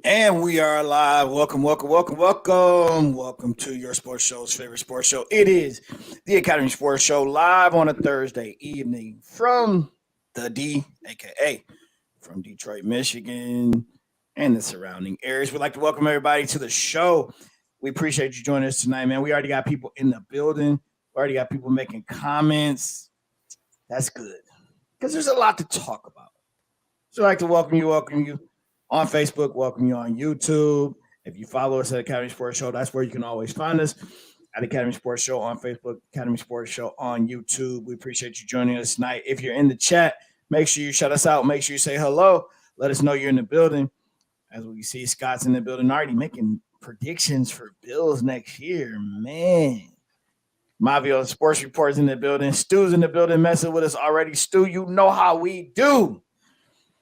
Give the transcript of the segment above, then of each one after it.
And we are live. Welcome to your sports show's favorite sports show. It is the Academy Sports Show live on a Thursday evening from the D, aka from Detroit, Michigan, and the surrounding areas. We'd like to welcome everybody to the show. We appreciate you joining us tonight, man. We already got people in the building. We already got people making comments. That's good because there's a lot to talk about. So I'd like to welcome you on Facebook, welcome you on YouTube. If you follow us at Academy Sports Show, that's where you can always find us at Academy Sports Show on Facebook, Academy Sports Show on YouTube. We appreciate you joining us tonight. If you're in the chat, make sure you shout us out. Make sure you say hello. Let us know you're in the building. As we see, Scott's in the building already making predictions for Bills next year. Man. Mavio Sports Report's in the building. Stu's in the building messing with us already. Stu, you know how we do.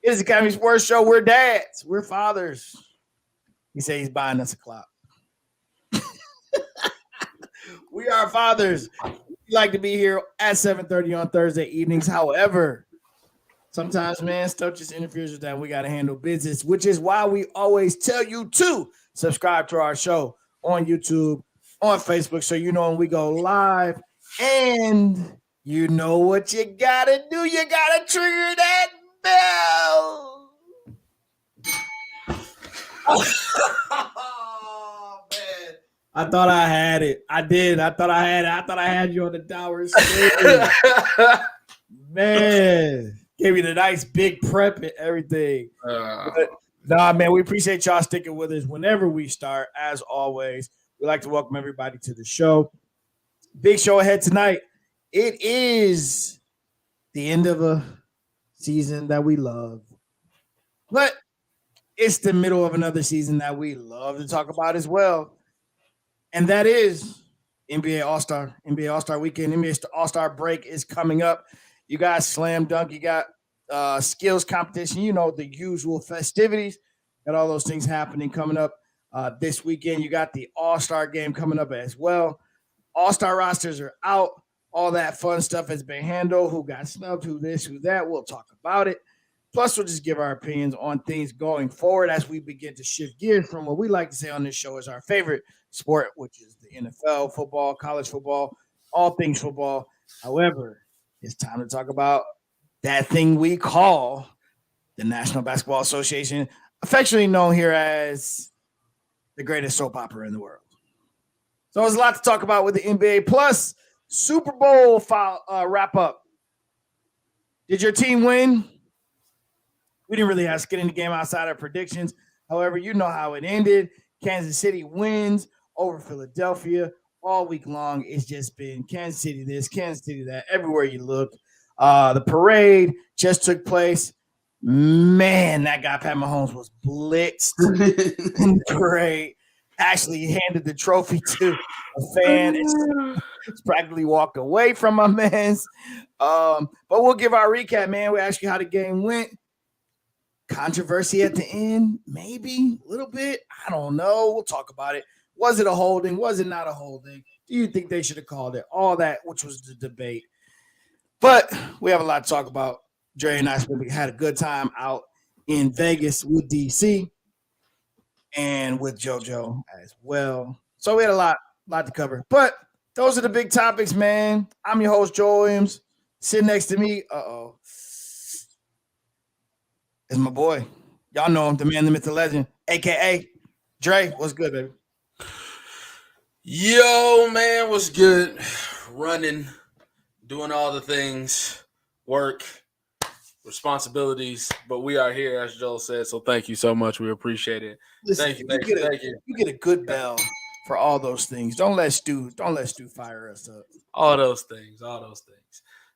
It is the Academy Sports Show. We're dads. We're fathers. He said he's buying us a clock. We are fathers. We like to be here at 7:30 on Thursday evenings. However, sometimes, man, stuff just interferes with that. We got to handle business, which is why we always tell you to subscribe to our show on YouTube, on Facebook, so you know when we go live. And you know what you got to do. You got to trigger that bell. Oh, man. I thought I had it. I did. I thought I had it. I thought I had you on the tower. Man. Gave you the nice big prep and everything. Man, we appreciate y'all sticking with us whenever we start. As always, we'd like to welcome everybody to the show. Big show ahead tonight. It is the end of a season that we love, but it's the middle of another season that we love to talk about as well, and that is NBA All-Star Weekend. NBA All-Star break is coming up. You got slam dunk, you got skills competition, you know, the usual festivities, got all those things happening coming up this weekend. You got the All-Star game coming up as well. All-Star rosters are out. All that fun stuff has been handled. Who got snubbed, who this, who that. We'll talk about it. Plus, we'll just give our opinions on things going forward as we begin to shift gears from what we like to say on this show is our favorite sport, which is the NFL, football, college football, all things football. However, it's time to talk about that thing we call the National Basketball Association, affectionately known here as the greatest soap opera in the world. So there's a lot to talk about with the NBA. Plus, Super Bowl wrap up. Did your team win? We didn't really have to get in the game outside of predictions. However, you know how it ended. Kansas City wins over Philadelphia all week long. It's just been Kansas City this, Kansas City that, everywhere you look. The parade just took place. Man, that guy Pat Mahomes was blitzed in the parade. Actually handed the trophy to a fan. It's practically walked away from my man's. But we'll give our recap, man. We ask you how the game went. Controversy at the end, maybe a little bit. I don't know. We'll talk about it. Was it a holding? Was it not a holding? Do you think they should have called it? All that, which was the debate. But we have a lot to talk about. Dre and I had a good time out in Vegas with DC and with JoJo as well. So we had a lot to cover. But those are the big topics, man. I'm your host, Joel Williams. Sitting next to me, is my boy. Y'all know him, the man, the myth, the legend, a.k.a. Dre. What's good, baby? Yo, man, what's good? Running, doing all the things, work, responsibilities, but we are here, as Joel said, so thank you so much. We appreciate it. Listen, thank you. You get a good bell for all those things. Don't let Stu fire us up. All those things.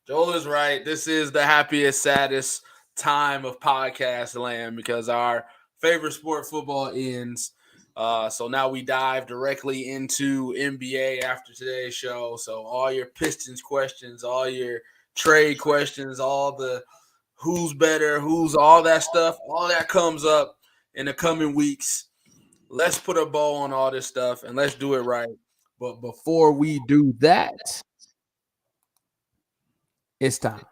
Joel is right. This is the happiest, saddest time of podcast land because our favorite sport, football, ends. So now we dive directly into NBA after today's show. So all your Pistons questions, all your trade questions, all the who's better, who's all that stuff, all that comes up in the coming weeks. Let's put a bow on all this stuff and let's do it right. But before we do that, it's time.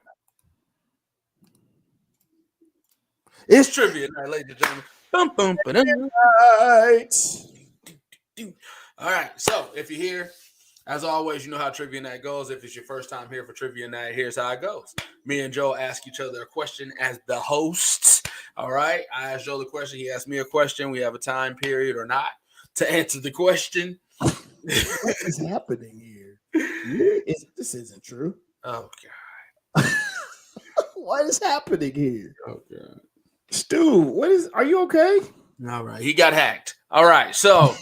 It's trivia night, ladies and gentlemen. All right. So if you're here, as always, you know how Trivia Night goes. If it's your first time here for Trivia Night, here's how it goes. Me and Joe ask each other a question as the hosts. All right. I ask Joe the question. He asks me a question. We have a time period or not to answer the question. What is happening here? This isn't true. Oh, God. What is happening here? Oh, God. Stu, are you okay? All right. He got hacked. All right. So,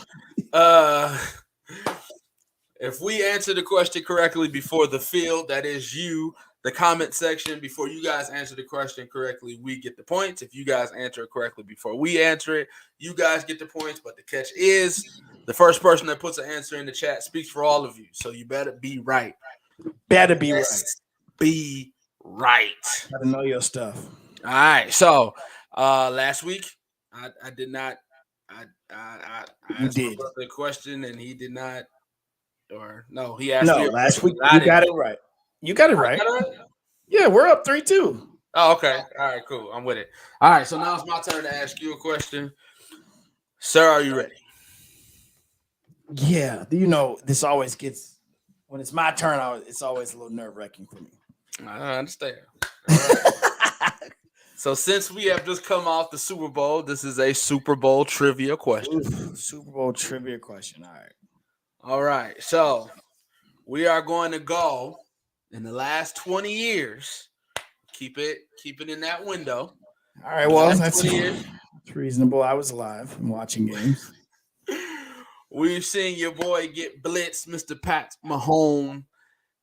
if we answer the question correctly before the field, that is you, the comment section, before you guys answer the question correctly, we get the points. If you guys answer it correctly before we answer it, you guys get the points. But the catch is the first person that puts an answer in the chat speaks for all of you. So you better be right. Better be right. Be right. Gotta know your stuff. All right. So last week, I did not. I asked the question and he did not. Or no, he asked me. Last week you got it right. You got it right. Yeah, we're up 3-2. Oh, okay. All right, cool. I'm with it. All right, so now it's my turn to ask you a question. Sir, are you ready? Yeah. This always gets, when it's my turn, it's always a little nerve-wracking for me. I understand. All right. So since we have just come off the Super Bowl, this is a Super Bowl trivia question. Oof, Super Bowl trivia question. All right. All right, so we are going to go in the last 20 years. Keep it in that window. All right, well, that's reasonable. I was alive and watching games. We've seen your boy get blitzed, Mr. Pat Mahomes,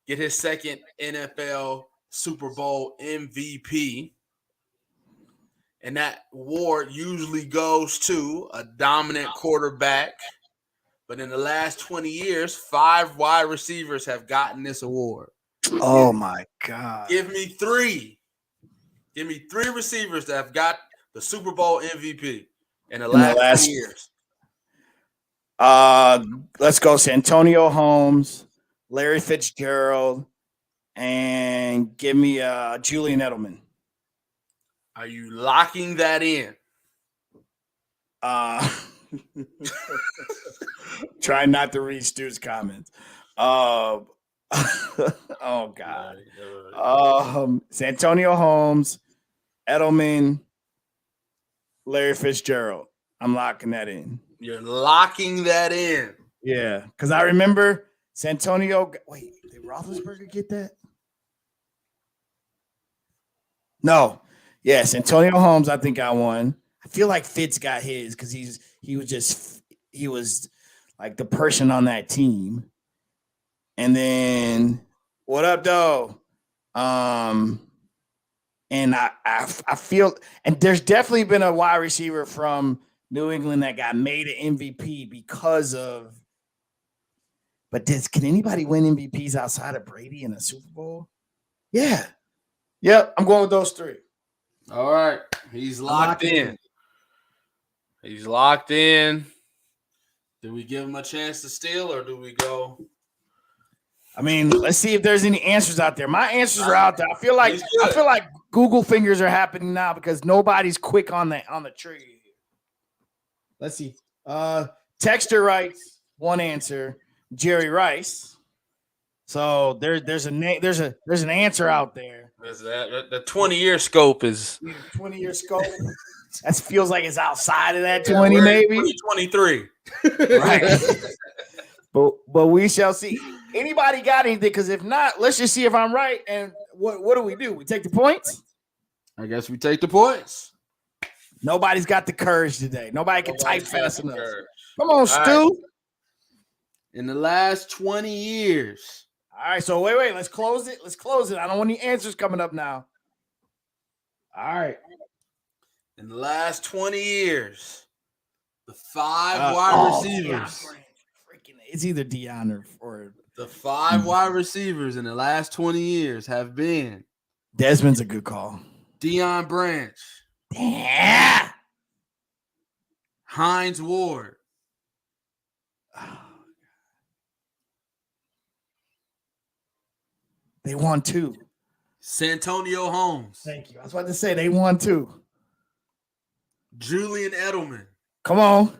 get his second NFL Super Bowl MVP. And that award usually goes to a dominant quarterback. But in the last 20 years, 5 wide receivers have gotten this award. Oh, my God. Give me 3. Give me 3 receivers that have got the Super Bowl MVP in the last 20 years. Let's go Santonio Holmes, Larry Fitzgerald, and give me Julian Edelman. Are you locking that in? Try not to read Stu's comments. Oh God. Santonio Holmes, Edelman, Larry Fitzgerald. I'm locking that in. You're locking that in. Yeah, because I remember Santonio. Wait, did Roethlisberger get that? No. Yes, Antonio Holmes, I think got one. I feel like Fitz got his because he was like the person on that team. And then what up, though? And I feel, and there's definitely been a wide receiver from New England that got made an MVP because of. But can anybody win MVPs outside of Brady in a Super Bowl? Yeah. Yep, I'm going with those 3. All right. He's locked in. He's locked in. Do we give him a chance to steal or do we go? I mean, let's see if there's any answers out there. My answers are out there. I feel like Google fingers are happening now because nobody's quick on the tree. Let's see. Texter writes one answer, Jerry Rice. So there's an answer out there. The 20-year scope is 20-year scope. That feels like it's outside of that 20, maybe 23. Right. but we shall see. Anybody got anything? Because if not, let's just see if I'm right. And what do? We take the points? I guess we take the points. Nobody's got the courage today. Nobody can type fast enough. Come on, Stu. Right. In the last 20 years. All right, so wait. Let's close it. I don't want any answers coming up now. All right. In the last 20 years, the 5 wide receivers. It's either Deion or the 5 wide receivers in the last 20 years have been. Desmond's a good call. Deion Branch. Yeah. Hines Ward. They won 2. Santonio Holmes. Thank you. I was about to say they won 2. Julian Edelman. Come on.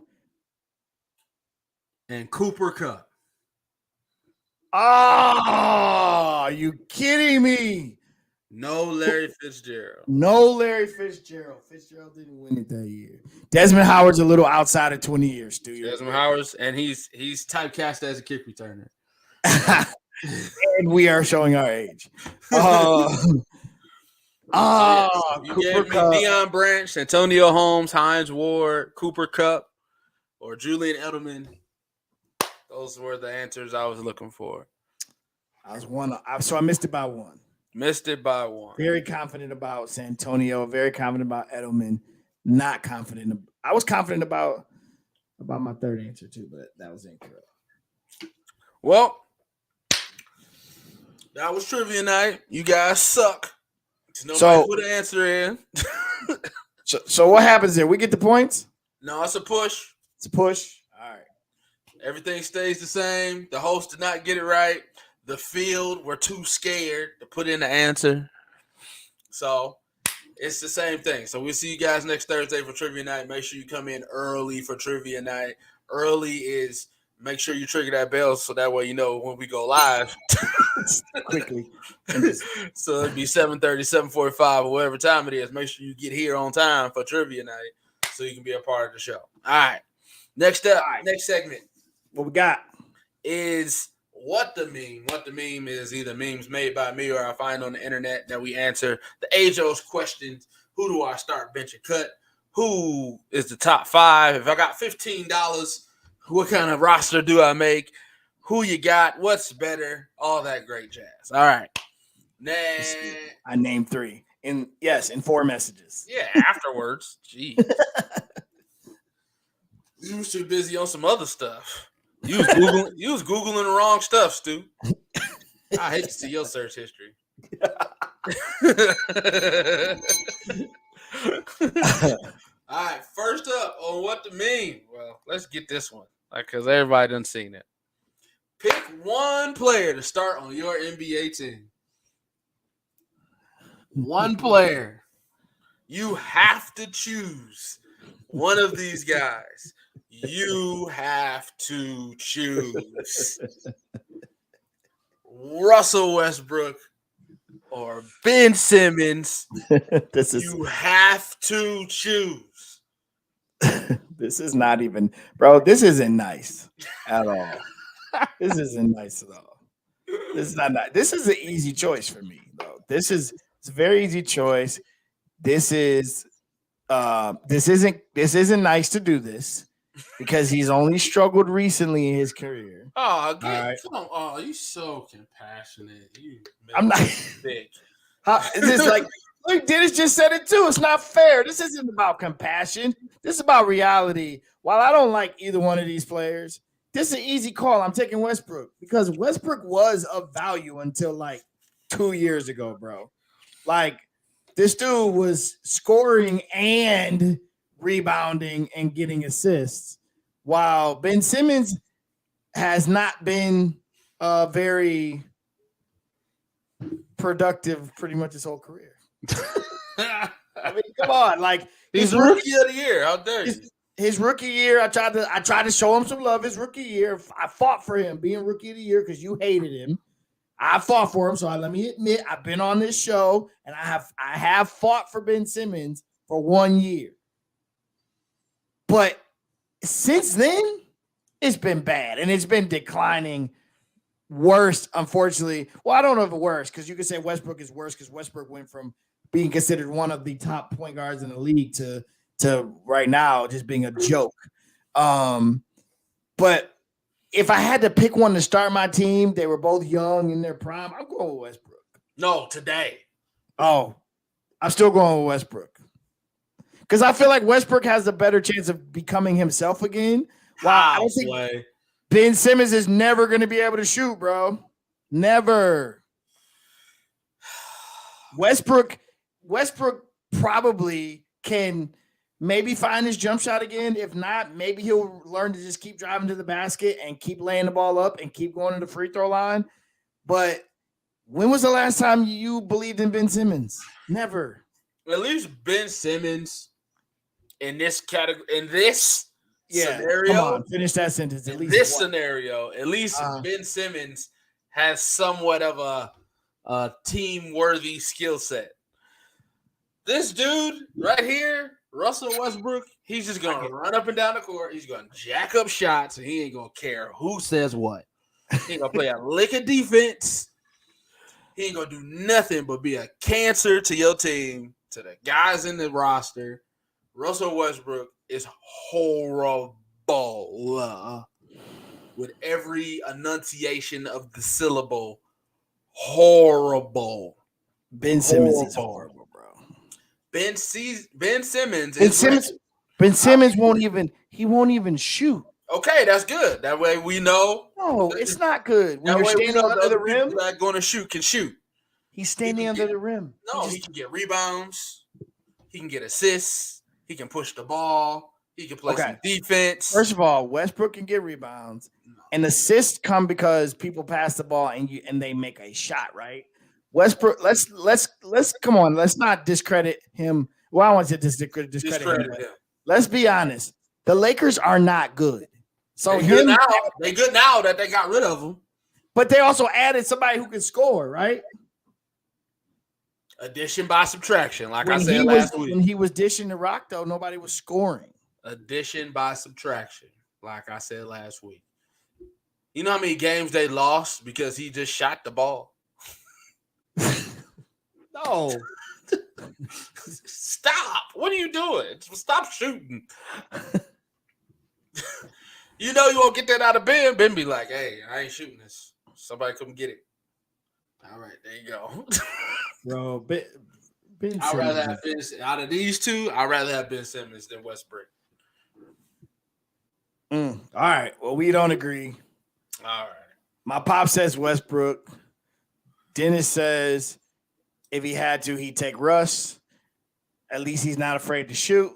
And Cooper Kupp. Oh, you kidding me? No Larry Fitzgerald. No Larry Fitzgerald. Fitzgerald didn't win it that year. Desmond Howard's a little outside of 20 years, dude. Desmond Howard's, and he's typecast as a kick returner. And we are showing our age. You gave me Deion Branch, Antonio Holmes, Hines Ward, Cooper Kupp, or Julian Edelman. Those were the answers I was looking for. So I missed it by one. Missed it by one. Very confident about Santonio. Very confident about Edelman. Not confident. I was confident about my third answer too, but that was incorrect. Well, that was trivia night. You guys suck. Nobody put an answer in. so what happens there? We get the points? No, it's a push. It's a push. All right. Everything stays the same. The host did not get it right. The field were too scared to put in the answer. So it's the same thing. So we'll see you guys next Thursday for trivia night. Make sure you come in early for trivia night. Early is make sure you trigger that bell so that way you know when we go live. Quickly. So it'd be 7:30, 7:45, or whatever time it is. Make sure you get here on time for trivia night so you can be a part of the show. All right. Next up, next segment. What we got is What the Meme. What the Meme is either memes made by me or I find on the internet that we answer the age-old questions. Who do I start, bench, and cut? Who is the top five? If I got $15, what kind of roster do I make? Who you got? What's better? All that great jazz. All right. Next. I named 3. In 4 messages. Yeah, afterwards. Jeez. You was too busy on some other stuff. You was Googling the wrong stuff, Stu. I hate to see your search history. All right, first up on What the Meme. Well, let's get this one because everybody done seen it. Pick one player to start on your NBA team. One player. You have to choose one of these guys. You have to choose Russell Westbrook or Ben Simmons. You have to choose. This is not even, bro. This isn't nice at all. This isn't nice at all. This is not nice. This is an easy choice for me, though. It's a very easy choice. This isn't nice to do this because he's only struggled recently in his career. Oh, right. Come on. Oh, you're so compassionate. I'm not big. It's like look, Dennis just said it too. It's not fair. This isn't about compassion. This is about reality. While I don't like either one of these players, this is an easy call. I'm taking Westbrook because Westbrook was of value until like 2 years ago, bro. Like this dude was scoring and rebounding and getting assists, while Ben Simmons has not been very productive pretty much his whole career. I mean, come on, like he's rookie of the year. How dare you? His rookie year, I tried to show him some love. His rookie year, I fought for him being rookie of the year because you hated him. I fought for him, so let me admit I've been on this show and I have fought for Ben Simmons for 1 year. But since then, it's been bad and it's been declining worse, unfortunately. Well, I don't know if it's worse because you could say Westbrook is worse because Westbrook went from being considered one of the top point guards in the league to right now just being a joke. But if I had to pick one to start my team, they were both young in their prime. I'm going with Westbrook. No, today. Oh, I'm still going with Westbrook. Because I feel like Westbrook has a better chance of becoming himself again. Wow, I don't think Ben Simmons is never going to be able to shoot, bro. Never. Westbrook probably can maybe find his jump shot again. If not, maybe he'll learn to just keep driving to the basket and keep laying the ball up and keep going to the free throw line. But when was the last time you believed in Ben Simmons? Never. At least Ben Simmons in this category, in this scenario, come on, finish that sentence. At least scenario, at least Ben Simmons has somewhat of a team-worthy skill set. This dude right here, Russell Westbrook, he's just going to run up and down the court. He's going to jack up shots, and he ain't going to care who says what. He ain't going to play a lick of defense. He ain't going to do nothing but be a cancer to your team, to the guys in the roster. Russell Westbrook is horrible with every enunciation of the syllable. Horrible. Ben Simmons is horrible, bro. Ben Simmons won't even shoot. Okay, that's good. That way we know. No, it's not good. When you're standing under the rim, that going to shoot can shoot. He's standing under the rim. No, he can get rebounds. He can get assists. He can push the ball. He can play some defense. First of all, Westbrook can get rebounds, and assists come because people pass the ball and they make a shot, right? Westbrook, let's come on. Let's not discredit him. Well, I want to discredit him. Let's be honest. The Lakers are not good. So they good now that they got rid of him. But they also added somebody who can score, right? Addition by subtraction, like I said last week. When he was dishing the rock, though, nobody was scoring. Addition by subtraction, like I said last week. You know how many games they lost because he just shot the ball? No. Stop. What are you doing? Stop shooting. You know you won't get that out of Ben. Ben be like, hey, I ain't shooting this. Somebody come get it. All right, there you go. Bro, Ben I'd rather have Ben out of these two, I'd rather have Ben Simmons than Westbrook. All right. Well, we don't agree. All right. My pop says Westbrook. Dennis says if he had to, he'd take Russ. At least he's not afraid to shoot.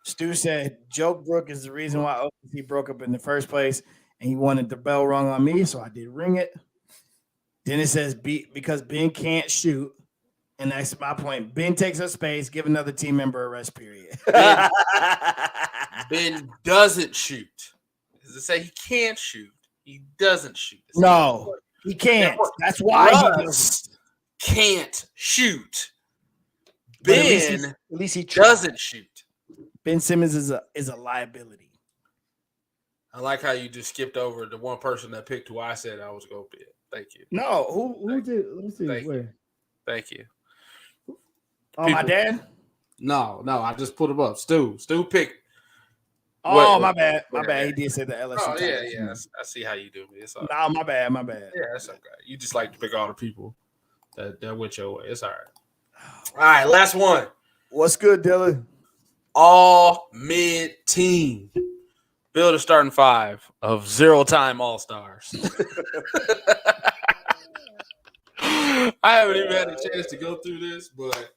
Stu said Joke Brook is the reason why OKC broke up in the first place, and he wanted the bell rung on me, so I did ring it. Dennis says because Ben can't shoot, and that's my point. Ben takes up space, give another team member a rest period. Ben doesn't shoot. Does it say he can't shoot? He doesn't shoot. No, he can't. That's why Russ can't shoot. Ben at least he doesn't shoot. Ben Simmons is a liability. I like how you just skipped over the one person that picked who I said I was going to pick. Thank you. No, who did? Let me see. Where? Thank you. Oh, my dad? No, I just put him up. Stu picked. Oh, my bad. My bad. He did say the LSU. Oh, yeah. I see how you do me. It's all right. No, my bad. Yeah, that's okay. You just like to pick all the people that went your way. It's all right. All right, last one. What's good, Dylan? All mid-team. Build a starting five of zero-time All-Stars. I haven't even had a chance to go through this, but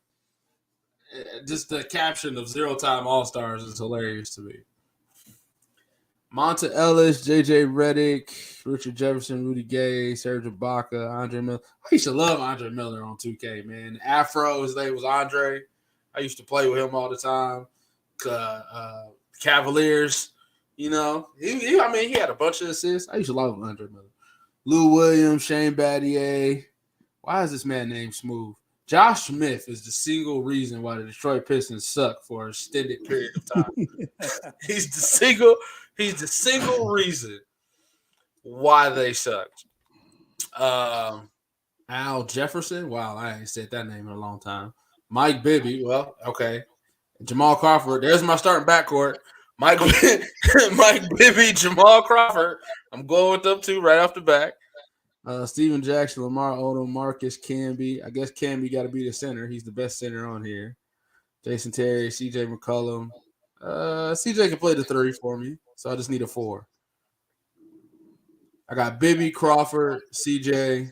just the caption of zero-time All-Stars is hilarious to me. Monta Ellis, J.J. Redick, Richard Jefferson, Rudy Gay, Serge Ibaka, Andre Miller. I used to love Andre Miller on 2K, man. Afro, his name was Andre. I used to play with him all the time. Cavaliers, you know. He had a bunch of assists. I used to love Andre Miller. Lou Williams, Shane Battier. Why is this man named Smooth? Josh Smith is the single reason why the Detroit Pistons suck for an extended period of time. He's the single reason why they sucked. Al Jefferson. Wow, I ain't said that name in a long time. Mike Bibby. Well, okay. Jamal Crawford. There's my starting backcourt. Mike Bibby, Jamal Crawford. I'm going with them two right off the back. Steven Jackson, Lamar Odom, Marcus Camby. I guess Camby got to be the center. He's the best center on here. Jason Terry, CJ McCollum. CJ can play the 3 for me, so I just need a 4. I got Bibby, Crawford, CJ,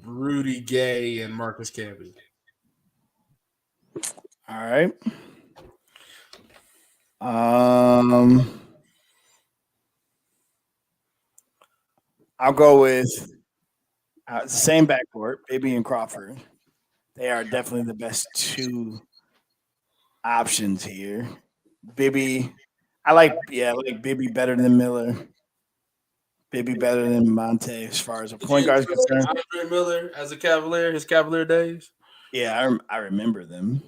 Rudy Gay, and Marcus Camby. All right. I'll go with the same backcourt, Bibby and Crawford. They are definitely the best two options here. Bibby, I like Bibby better than Miller. Bibby better than Monte as far as a Did point you guard is concerned. Andre Miller as a Cavalier, his Cavalier days? Yeah, I remember them.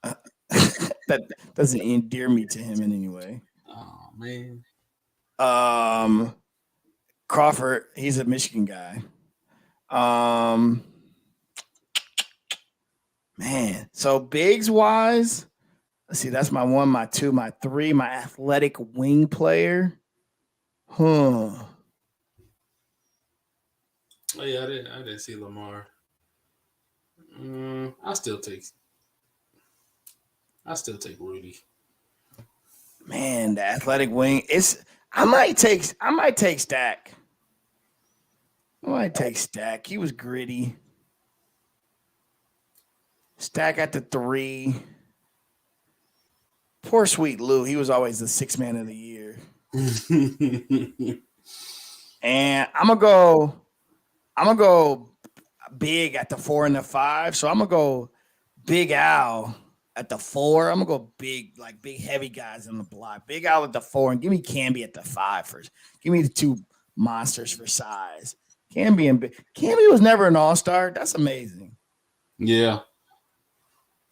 That doesn't endear me to him in any way. Oh man. Crawford, he's a Michigan guy. Man, so bigs wise, let's see. That's my 1, my 2, my 3, my athletic wing player. Oh yeah, I didn't see Lamar. I still take Rudy. Man, the athletic wing. I might take Stack. I might take Stack. He was gritty. Stack at the 3. Poor sweet Lou. He was always the 6th man of the year. And I'm gonna go big at the 4 and the 5. So I'm gonna go Big Al at the 4. I'm gonna go big heavy guys on the block. Big Al at the 4, and give me Camby at the 5 first. Give me the 2 monsters for size. Camby was never an all-star. That's amazing. Yeah.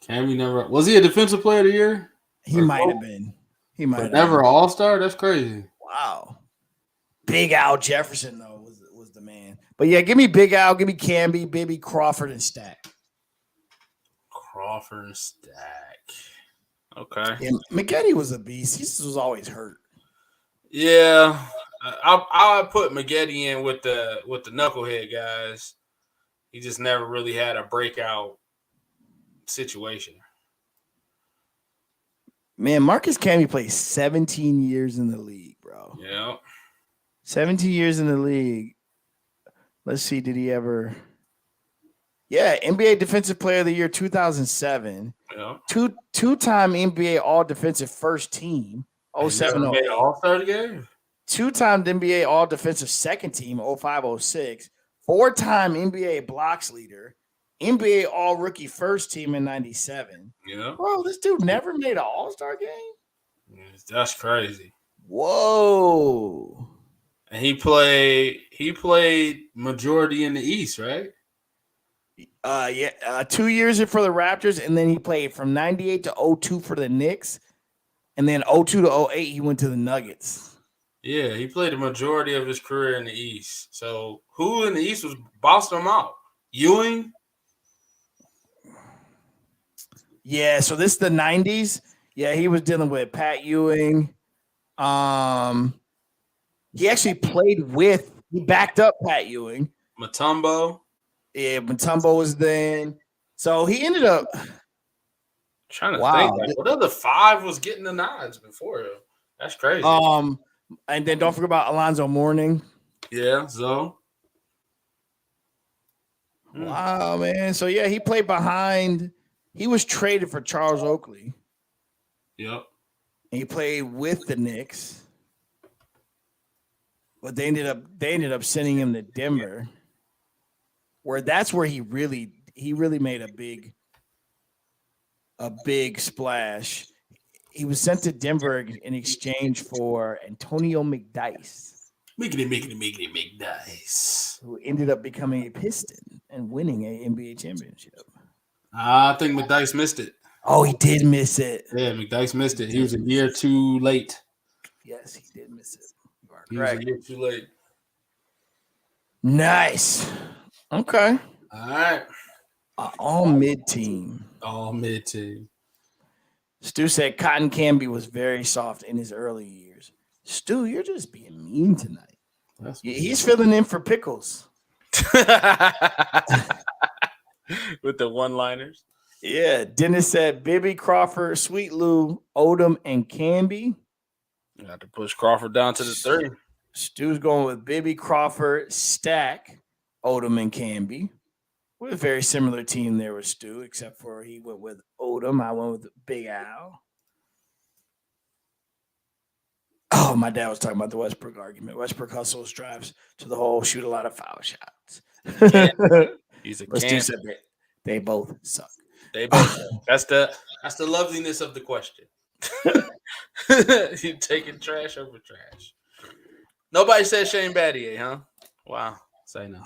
Camby never was he a defensive player of the year? He might have been. He might have never all-star. That's crazy. Wow. Big Al Jefferson though was the man. But yeah, give me Big Al, give me Camby, Bibby, Crawford, and Stack. Crawford and Stack. Okay. Yeah, McGetty was a beast. He was always hurt. Yeah, I'll put McGetty in with the knucklehead guys. He just never really had a breakout situation. Man, Marcus Camby played 17 years in the league, bro. Yeah. 17 years in the league. Let's see, did he ever? Yeah, NBA Defensive Player of the Year 2007. Yeah. Two-time NBA All-Defensive First Team 07-08. All-Star game. 2-time NBA All-Defensive Second Team 05-06. 4-time NBA Blocks Leader. NBA All-Rookie First Team in 97. Yeah. Bro, this dude never made an All-Star game? That's crazy. Whoa. And he played majority in the East, right? 2 years for the Raptors, and then he played from 98 to 02 for the Knicks. And then 02 to 08, he went to the Nuggets. Yeah, he played the majority of his career in the East. So who in the East was bossing him out? Ewing? Yeah, so this is the 90s. Yeah, he was dealing with Pat Ewing. He actually he backed up Pat Ewing. Mutombo. Yeah, Mutombo was then. So he ended up trying to think. What other 5 was getting the nods before him? That's crazy. And then don't forget about Alonzo Mourning. Yeah, so. Wow, man. So yeah, he played behind. He was traded for Charles Oakley. Yep. And he played with the Knicks. But they ended up sending him to Denver. That's where he really made a big splash. He was sent to Denver in exchange for Antonio McDyess. McDyess. Who ended up becoming a Piston and winning an NBA championship. I think McDyess missed it. Oh, he did miss it. Yeah, McDyess missed it. He was a year too late. Yes, he did miss it. You are correct. He was a year too late. Nice. Okay. All right. All mid-team. Stu said Cotton Canby was very soft in his early years. Stu, you're just being mean tonight. He's filling in for Pickles. With the one-liners. Yeah. Dennis said Bibby, Crawford, Sweet Lou, Odom, and Canby. You have to push Crawford down to the 3. Stu's going with Bibby, Crawford, Stack, Odom, and Canby. We're a very similar team there with Stu, except for he went with Odom. I went with Big Al. Oh, my dad was talking about the Westbrook argument. Westbrook hustles, drives to the hole, shoot a lot of foul shots. Yeah. He's a Stu said They both suck. They both suck. That's the loveliness of the question. You taking trash over trash. Nobody said Shane Battier, huh? Wow. Say no.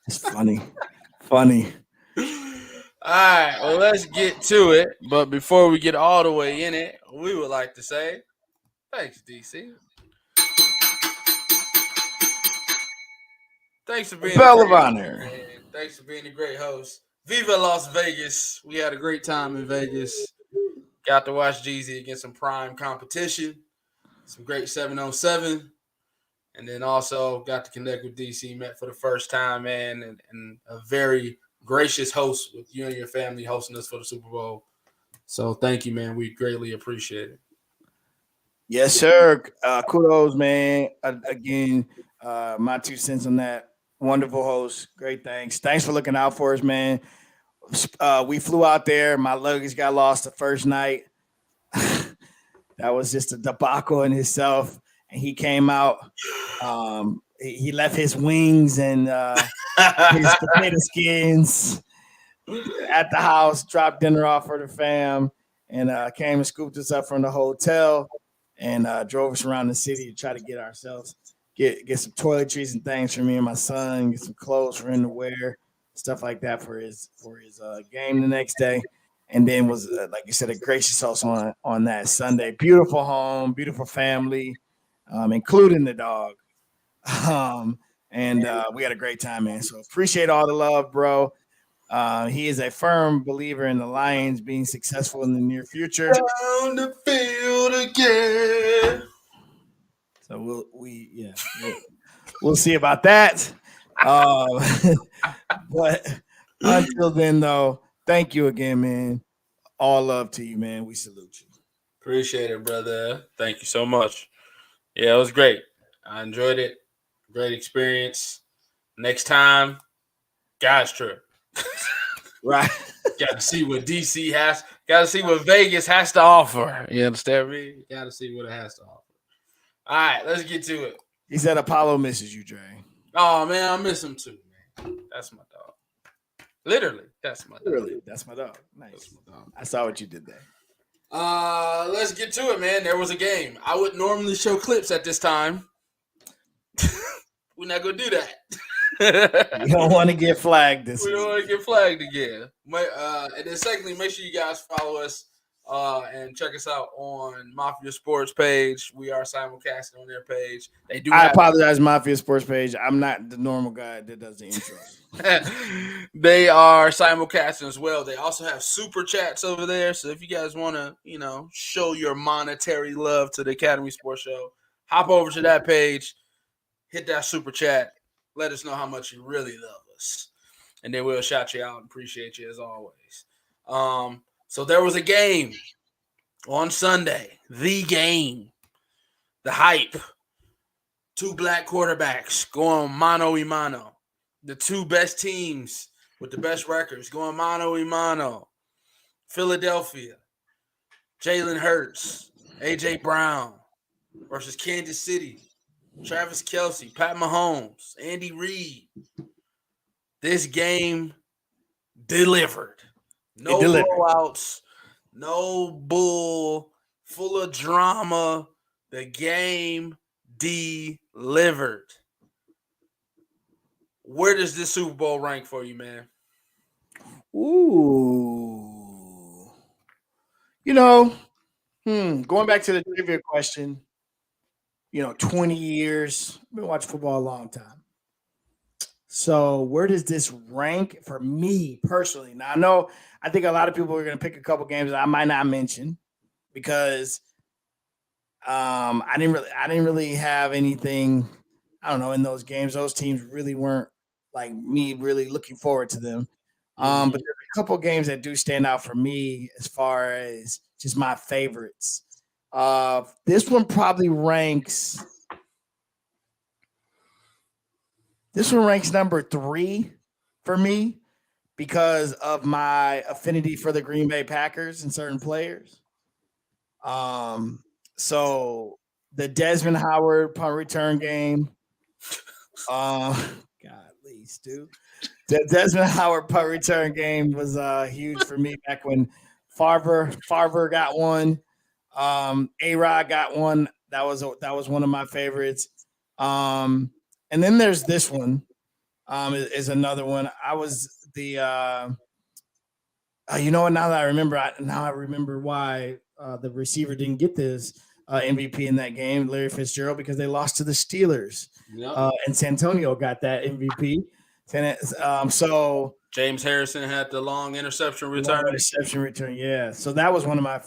It's funny. Funny. All right, well, let's get to it. But before we get all the way in it, we would like to say thanks, DC. Thanks for being Bell of honor. Thanks for being a great host. Viva Las Vegas. We had a great time in Vegas. Got to watch Jeezy against some prime competition. Some great 7-on-7. And then also got to connect with DC. Met for the first time, man. And a very gracious host with you and your family hosting us for the Super Bowl. So thank you, man. We greatly appreciate it. Yes, sir. Kudos, man. Again, my 2 cents on that. Wonderful host. Great thanks. Thanks for looking out for us, man. We flew out there. My luggage got lost the first night. That was just a debacle in itself. And he came out. He left his wings and his potato skins at the house, dropped dinner off for the fam, and came and scooped us up from the hotel and drove us around the city to try to get ourselves get some toiletries and things for me and my son, get some clothes for him to wear, stuff like that for his game the next day. And then was like you said, a gracious host on that Sunday. Beautiful home, beautiful family, including the dog. And we had a great time, man. So appreciate all the love, bro. He is a firm believer in the Lions being successful in the near future. On the field again. So we'll see about that. But until then, though, thank you again, man. All love to you, man. We salute you. Appreciate it, brother. Thank you so much. Yeah, it was great. I enjoyed it. Great experience. Next time, guys trip. Right. Got to see what DC has. Got to see what Vegas has to offer. You understand me? Got to see what it has to offer. All right, let's get to it. He said Apollo misses you, Dre. Oh, man, I miss him too, man. That's my dog. Literally, that's my dog. Literally, that's my dog. Nice. That's my dog. I saw what you did there. Let's get to it, man. There was a game. I would normally show clips at this time. We're not going to do that. You don't want to get flagged this week. We don't want to get flagged again. And then secondly, make sure you guys follow us and check us out on Mafia Sports page. We are simulcasting on their page. I apologize, Mafia Sports page. I'm not the normal guy that does the intros. They are simulcasting as well. They also have super chats over there. So if you guys want to, show your monetary love to the Academy Sports Show, hop over to that page, hit that super chat. Let us know how much you really love us. And then we'll shout you out and appreciate you as always. So there was a game on Sunday. The game. The hype. 2 black quarterbacks going mano a mano. The 2 best teams with the best records going mano a mano. Philadelphia. Jalen Hurts. A.J. Brown versus Kansas City. Travis Kelce, Pat Mahomes, Andy Reid. This game delivered. No blowouts, no bull, full of drama. The game delivered. Where does this Super Bowl rank for you, man? Ooh. Going back to the trivia question, 20 years. I've been watching football a long time. So where does this rank for me personally? Now, I think a lot of people are going to pick a couple games that I might not mention because I didn't really have anything, I don't know, in those games. Those teams really weren't like me really looking forward to them. But there's a couple games that do stand out for me as far as just my favorites. This one probably ranks. This one ranks number 3 for me because of my affinity for the Green Bay Packers and certain players. So the Desmond Howard punt return game. Golly, Stu. The Desmond Howard punt return game was huge for me back when Farver got one. A-Rod got one. That was one of my favorites. And then there's this one. Is another one. I was the you know what? Now that I remember, I remember why the receiver didn't get this MVP in that game, Larry Fitzgerald, because they lost to the Steelers. Yep. And Santonio got that MVP. So James Harrison had the long interception return. Yeah. So that was one of my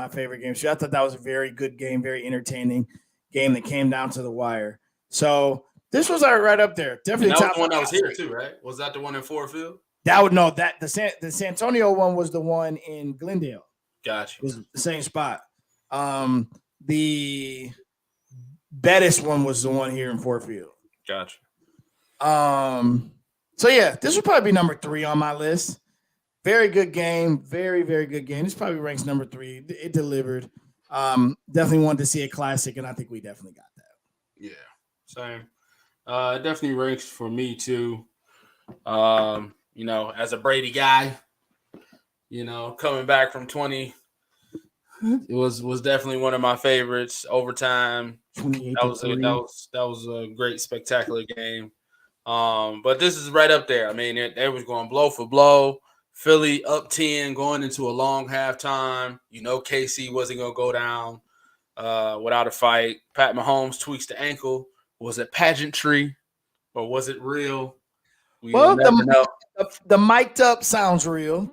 favorite games. So I thought that was a very good game, very entertaining game that came down to the wire. So this was right up there. Definitely. And that was the one that was here too, right? Was that the one in Ford Field? The Santonio one was the one in Glendale. Gotcha. It was the same spot. The Bettis one was the one here in Ford Field. Gotcha. So yeah, this would probably be number 3 on my list. Very good game. Very, very good game. This probably ranks number 3. It delivered. Definitely wanted to see a classic, and I think we definitely got that. Yeah, same. It definitely ranks for me too. As a Brady guy, coming back from 20, it was definitely one of my favorites. Overtime. That was a great, spectacular game. But this is right up there. I mean, they was going blow for blow. Philly up 10 going into a long halftime. KC wasn't going to go down without a fight. Pat Mahomes tweaks the ankle. Was it pageantry or was it real? The mic'd up sounds real.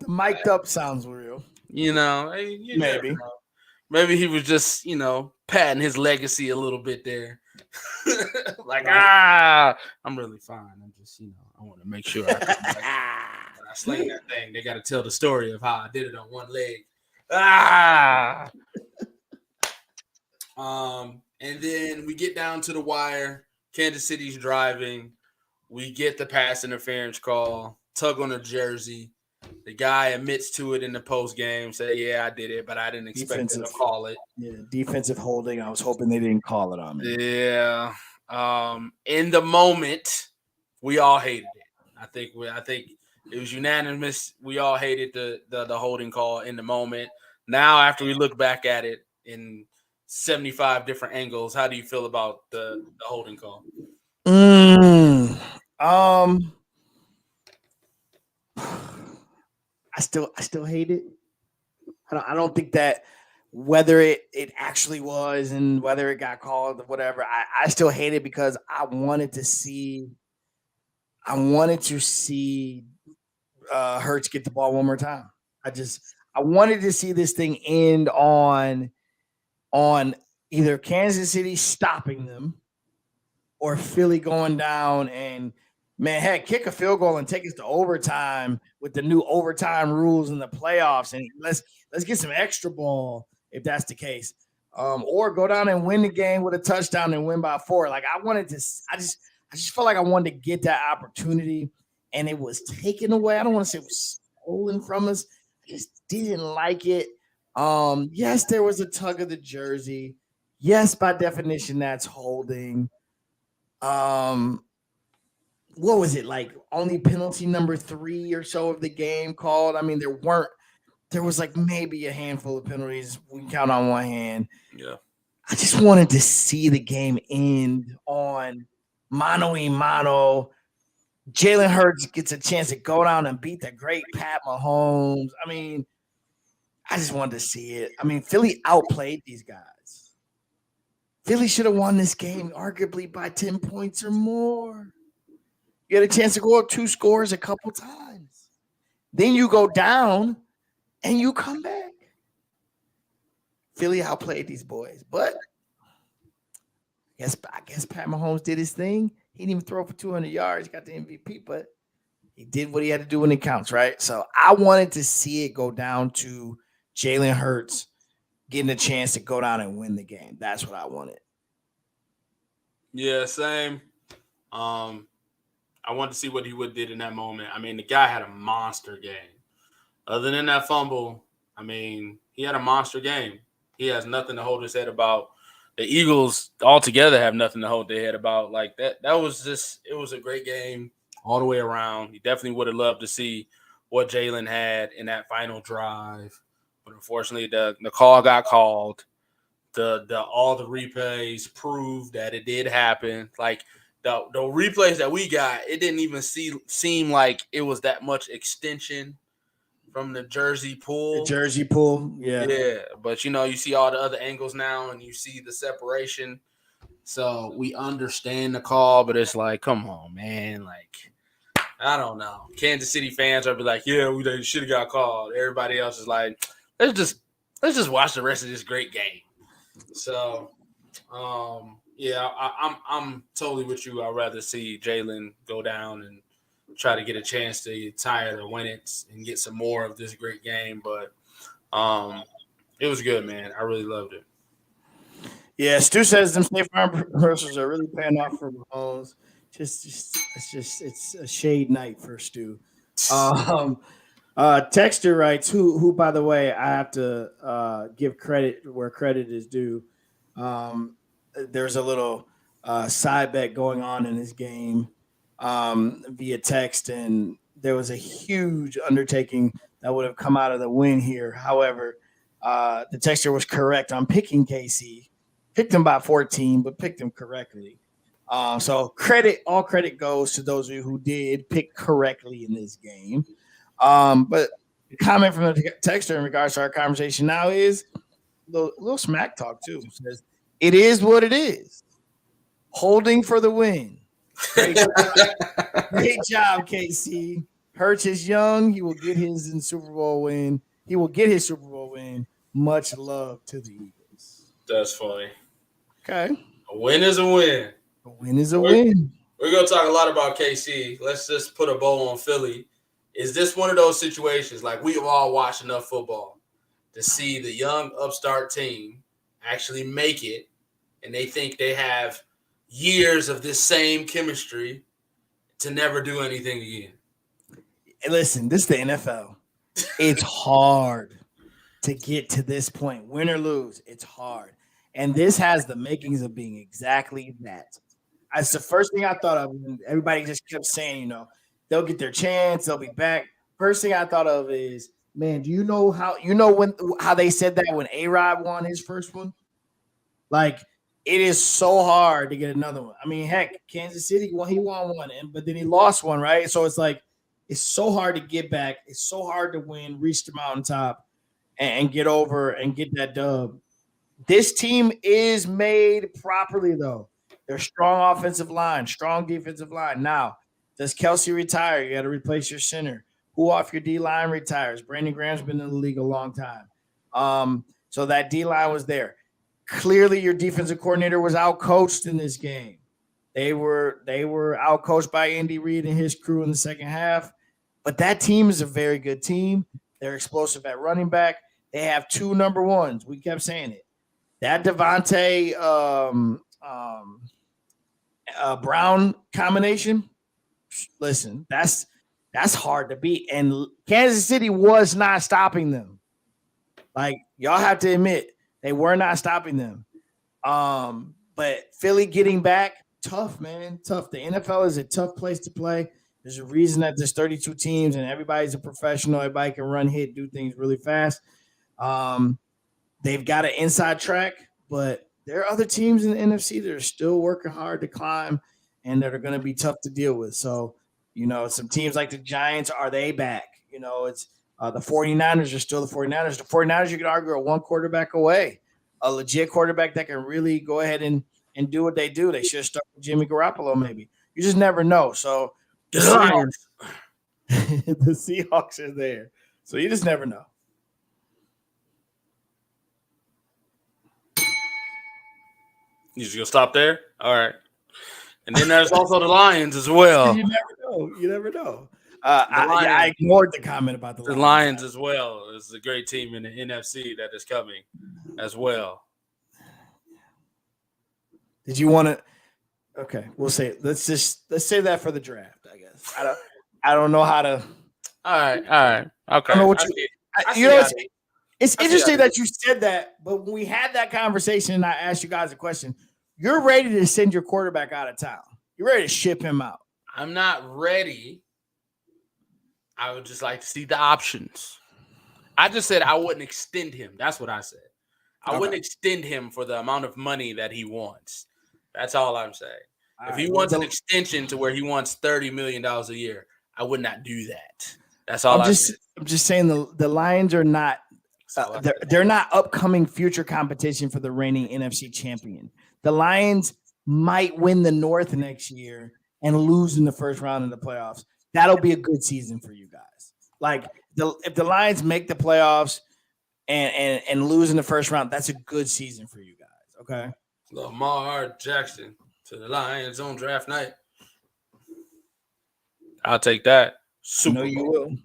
Maybe he was just, patting his legacy a little bit there. I'm really fine. I'm just, I want to make sure when I sling that thing, they got to tell the story of how I did it on one leg. And then we get down to the wire. Kansas City's driving. We get the pass interference call, tug on the jersey. The guy admits to it in the post game, say, "Yeah, I did it, but I didn't expect them to call it." Yeah, defensive holding. I was hoping they didn't call it on me. Yeah. In the moment, we all hated it. I think it was unanimous. We all hated the holding call in the moment. Now, after we look back at it in 75 different angles, how do you feel about the holding call? I still hate it. I don't think that whether it actually was and whether it got called or whatever, I still hate it because I wanted to see Hurts get the ball one more time. I wanted to see this thing end on either Kansas City stopping them or Philly going down and, man, heck, kick a field goal and take us to overtime with the new overtime rules in the playoffs, and let's get some extra ball if that's the case, or go down and win the game with a touchdown and win by 4. Like I just felt like I wanted to get that opportunity, and it was taken away. I don't want to say it was stolen from us. I just didn't like it. Yes, there was a tug of the jersey. Yes, by definition, that's holding. What was it, like only penalty number 3 or so of the game called? I mean, there was like maybe a handful of penalties. We can count on one hand. Yeah. I just wanted to see the game end on mano-a-mano. Jalen Hurts gets a chance to go down and beat the great Pat Mahomes. I mean, I just wanted to see it. I mean, Philly outplayed these guys. Philly should have won this game arguably by 10 points or more. You had a chance to go up 2 scores a couple times. Then you go down and you come back. Philly outplayed these boys. But I guess Pat Mahomes did his thing. He didn't even throw for 200 yards. He got the MVP, but he did what he had to do when it counts, right? So I wanted to see it go down to Jalen Hurts getting a chance to go down and win the game. That's what I wanted. Yeah, same. I wanted to see what he would did in that moment. I mean, the guy had a monster game. Other than that fumble, I mean, he had a monster game. He has nothing to hold his head about. The Eagles altogether have nothing to hold their head about. Like that was just, it was a great game. all the way around. He definitely would have loved to see what Jalen had in that final drive, but unfortunately, the call got called. All the replays proved that it did happen. Like the replays that we got, it didn't even seem like it was that much extension from the jersey pull. Yeah. But you see all the other angles now, and you see the separation. So we understand the call, but it's like, come on, man. Like, I don't know. Kansas City fans are be like, yeah, they should have got called. Everybody else is like, let's just watch the rest of this great game. So, I'm totally with you. I'd rather see Jalen go down and try to get a chance to tie it or win it and get some more of this great game. But it was good, man. I really loved it. Yeah, Stu says them State Farm rehearsals are really paying off for Mahomes. It's a shade night for Stu. Texter writes, who by the way, I have to give credit where credit is due. There's a little side bet going on in this game via text, and there was a huge undertaking that would have come out of the win here. However, the texter was correct on picking KC. Picked them by 14, but picked them correctly. So all credit goes to those of you who did pick correctly in this game. But the comment from the texter in regards to our conversation now is a little smack talk too. It says, it is what it is. Holding for the win. Great job, KC. Hurts is young. He will get his Super Bowl win. He will get his Super Bowl win. Much love to the Eagles. That's funny. Okay. A win is a win. A win is a win. We're going to talk a lot about KC. Let's just put a bow on Philly. Is this one of those situations, like we've all watched enough football to see the young upstart team actually make it, and they think they have years of this same chemistry to never do anything again? Hey, listen, this is the NFL. It's hard to get to this point. Win or lose, it's hard. And this has the makings of being exactly that. That's the first thing I thought of. Everybody just kept saying, they'll get their chance, they'll be back. First thing I thought of is, man, do you know how they said that when A-Rod won his first one? Like, it is so hard to get another one. I mean, heck, Kansas City, he won one, but then he lost one, right? So it's like, it's so hard to get back. It's so hard to win, reach the mountaintop, and get over and get that dub. This team is made properly, though. They're strong offensive line, strong defensive line. Now, does Kelsey retire? You got to replace your center. Who off your D-line retires? Brandon Graham's been in the league a long time. So that D-line was there. Clearly, your defensive coordinator was outcoached in this game. They were outcoached by Andy Reid and his crew in the second half. But that team is a very good team. They're explosive at running back. They have two number ones. We kept saying it. That Devontae Brown combination, listen, that's hard to beat. And Kansas City was not stopping them. Like, y'all have to admit, they were not stopping them. But Philly getting back, tough, man, tough. The NFL is a tough place to play. There's a reason that there's 32 teams and everybody's a professional. Everybody can run, hit, do things really fast. They've got an inside track, but there are other teams in the NFC that are still working hard to climb and that are going to be tough to deal with. So, some teams like the Giants, are they back? It's the 49ers are still the 49ers. The 49ers, you could argue, are one quarterback away, a legit quarterback that can really go ahead and do what they do. They should start with Jimmy Garoppolo maybe. You just never know. So the Seahawks are there. So you just never know. You just gonna stop there? All right. And then there's also the Lions as well. You never know. I ignored the comment about the Lions as well. It's a great team in the NFC that is coming as well. Did you want to? Okay, we'll say. Let's say that for the draft. I guess. I don't know how to. All right. Okay. I don't know what it's interesting that you said that, but when we had that conversation and I asked you guys a question, you're ready to send your quarterback out of town. You're ready to ship him out. I'm not ready. I would just like to see the options. I just said I wouldn't extend him. That's what I said. I wouldn't extend him for the amount of money that he wants. That's all I'm saying. If he wants an extension to where he wants $30 million a year, I would not do that. That's all I'm just saying the Lions are not they're not upcoming future competition for the reigning NFC champion. The Lions might win the North next year and lose in the first round of the playoffs. That'll be a good season for you guys. Like if the Lions make the playoffs and lose in the first round, that's a good season for you guys. Okay. Lamar Jackson to the Lions on draft night. I'll take that. Super Bowl. You will.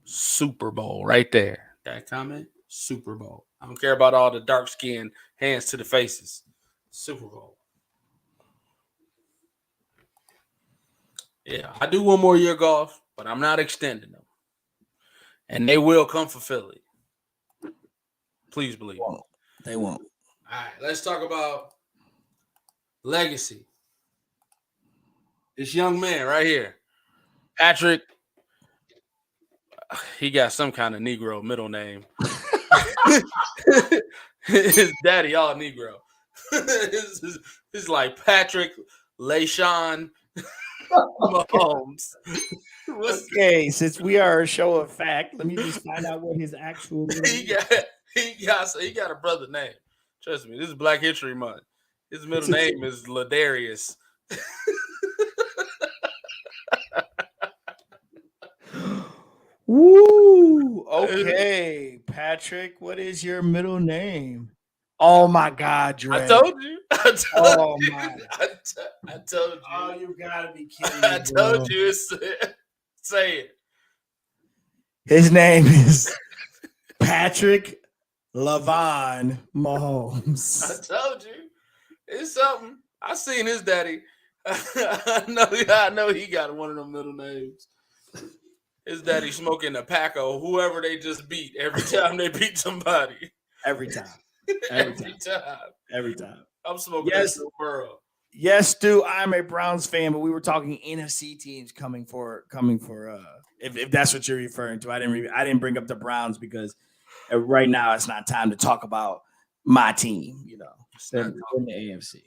Super Bowl right there. That comment, Super Bowl. I don't care about all the dark skin, hands to the faces. Super Bowl. Yeah, I do one more year golf, but I'm not extending them. And they will come for Philly. Please believe me. They won't. All right, let's talk about legacy. This young man right here, Patrick, he got some kind of Negro middle name. His daddy all Negro. It's like Patrick LaShawn Mahomes. Okay, since we are a show of fact, let me just find out what his actual he got a brother name. Trust me, this is Black History Month. His middle name is Ladarius. Woo! Okay, Patrick, what is your middle name? Oh my God, Dre. I told you. I told you. Oh, you gotta be kidding me. I told you. Say it. His name is Patrick LaVon Mahomes. I told you. It's something. I seen his daddy. I know he got one of them middle names. His daddy smoking a pack of whoever they just beat every time they beat somebody. Every time. Every time. I'm smoking that world. Yes, Stu, I'm a Browns fan, but we were talking NFC teams coming for if that's what you're referring to. I didn't bring up the Browns because right now it's not time to talk about my team, you know. In the AFC.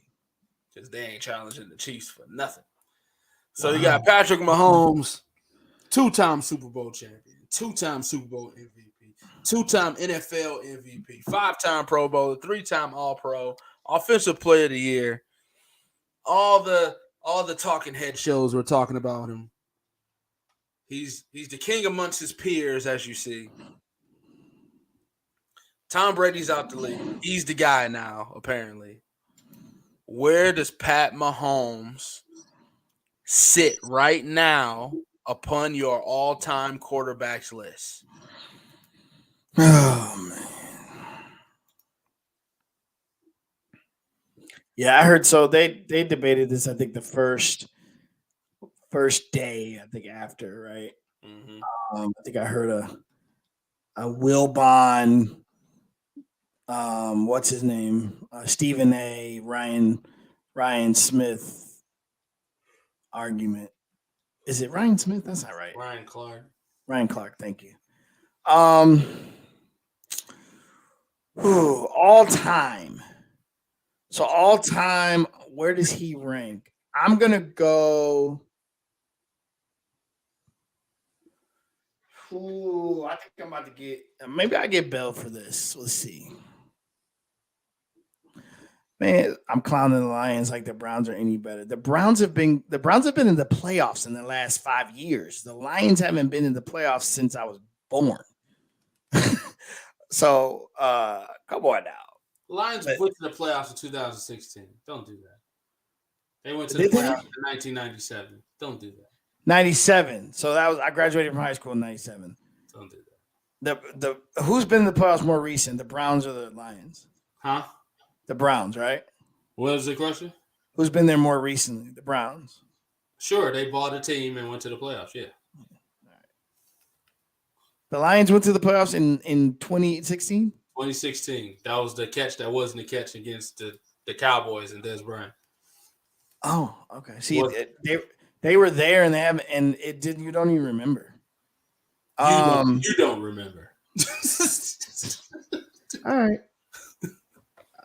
Because they ain't challenging the Chiefs for nothing. So you got Patrick Mahomes, 2-time Super Bowl champion, 2-time Super Bowl MVP, 2-time NFL MVP, 5-time Pro Bowler, 3-time All-Pro, Offensive Player of the Year. All the talking head shows were talking about him. He's the king amongst his peers, as you see. Tom Brady's out the league. He's the guy now, apparently. Where does Pat Mahomes sit right now upon your all-time quarterbacks list? Oh, man. Yeah, I heard so they debated this, I think, the first day, I think, after, right? Mm-hmm. I think I heard a Wilbon, what's his name? Stephen A. Ryan Smith argument. Is it Ryan Smith? That's not right. Ryan Clark, thank you. All time. So all time, where does he rank? I'm gonna go. I think I'm about to get. Maybe I get Bell for this. Let's see. Man, I'm clowning the Lions like the Browns are any better. The Browns have been in the playoffs in the last 5 years. The Lions haven't been in the playoffs since I was born. So, come on now. Lions went to the playoffs in 2016. Don't do that. They went to the playoffs in 1997. Don't do that. 97. So I graduated from high school in 97. Don't do that. The who's been in the playoffs more recent, the Browns or the Lions? Huh? The Browns, right? What was the question? Who's been there more recently? The Browns. Sure, they bought a team and went to the playoffs. Yeah. All right. The Lions went to the playoffs in 2016? 2016. That was the catch that wasn't a catch against the Cowboys and Dez Bryant. Oh, okay. See, They were there and they haven't, and it didn't. You don't even remember. You don't remember. All right.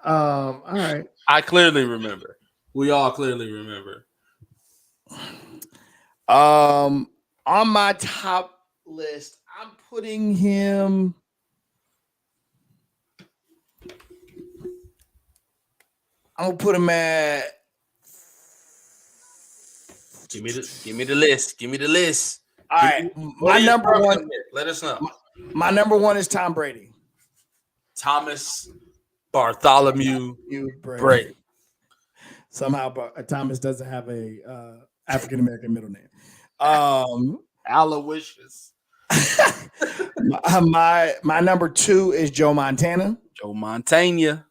All right. I clearly remember. We all clearly remember. On my top list, I'm putting him. I'm gonna put him at. Give me the list. Give me the list. All right, my number one. Let us know. My number one is Tom Brady. Thomas Bartholomew Brady. Somehow, Thomas doesn't have a African American middle name. Aloysius. my number two is Joe Montana. Joe Montana.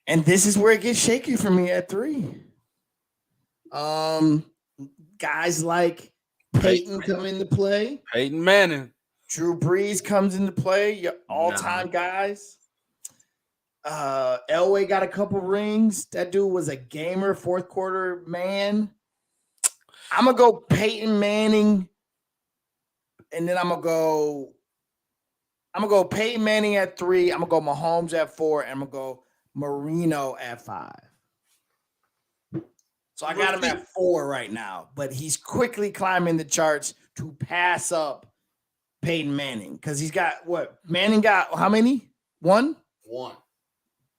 And this is where it gets shaky for me at 3. Guys like Peyton come into play. Peyton Manning. Drew Brees comes into play. Your all-time guys. Elway got a couple rings. That dude was a gamer, fourth quarter man. I'm gonna go Peyton Manning, and then I'm gonna go Peyton Manning at 3. I'm gonna go Mahomes at 4, and I'm gonna go Marino at 5. So I got him at 4 right now, but he's quickly climbing the charts to pass up Peyton Manning because he's got what? Manning got how many? 1? 1.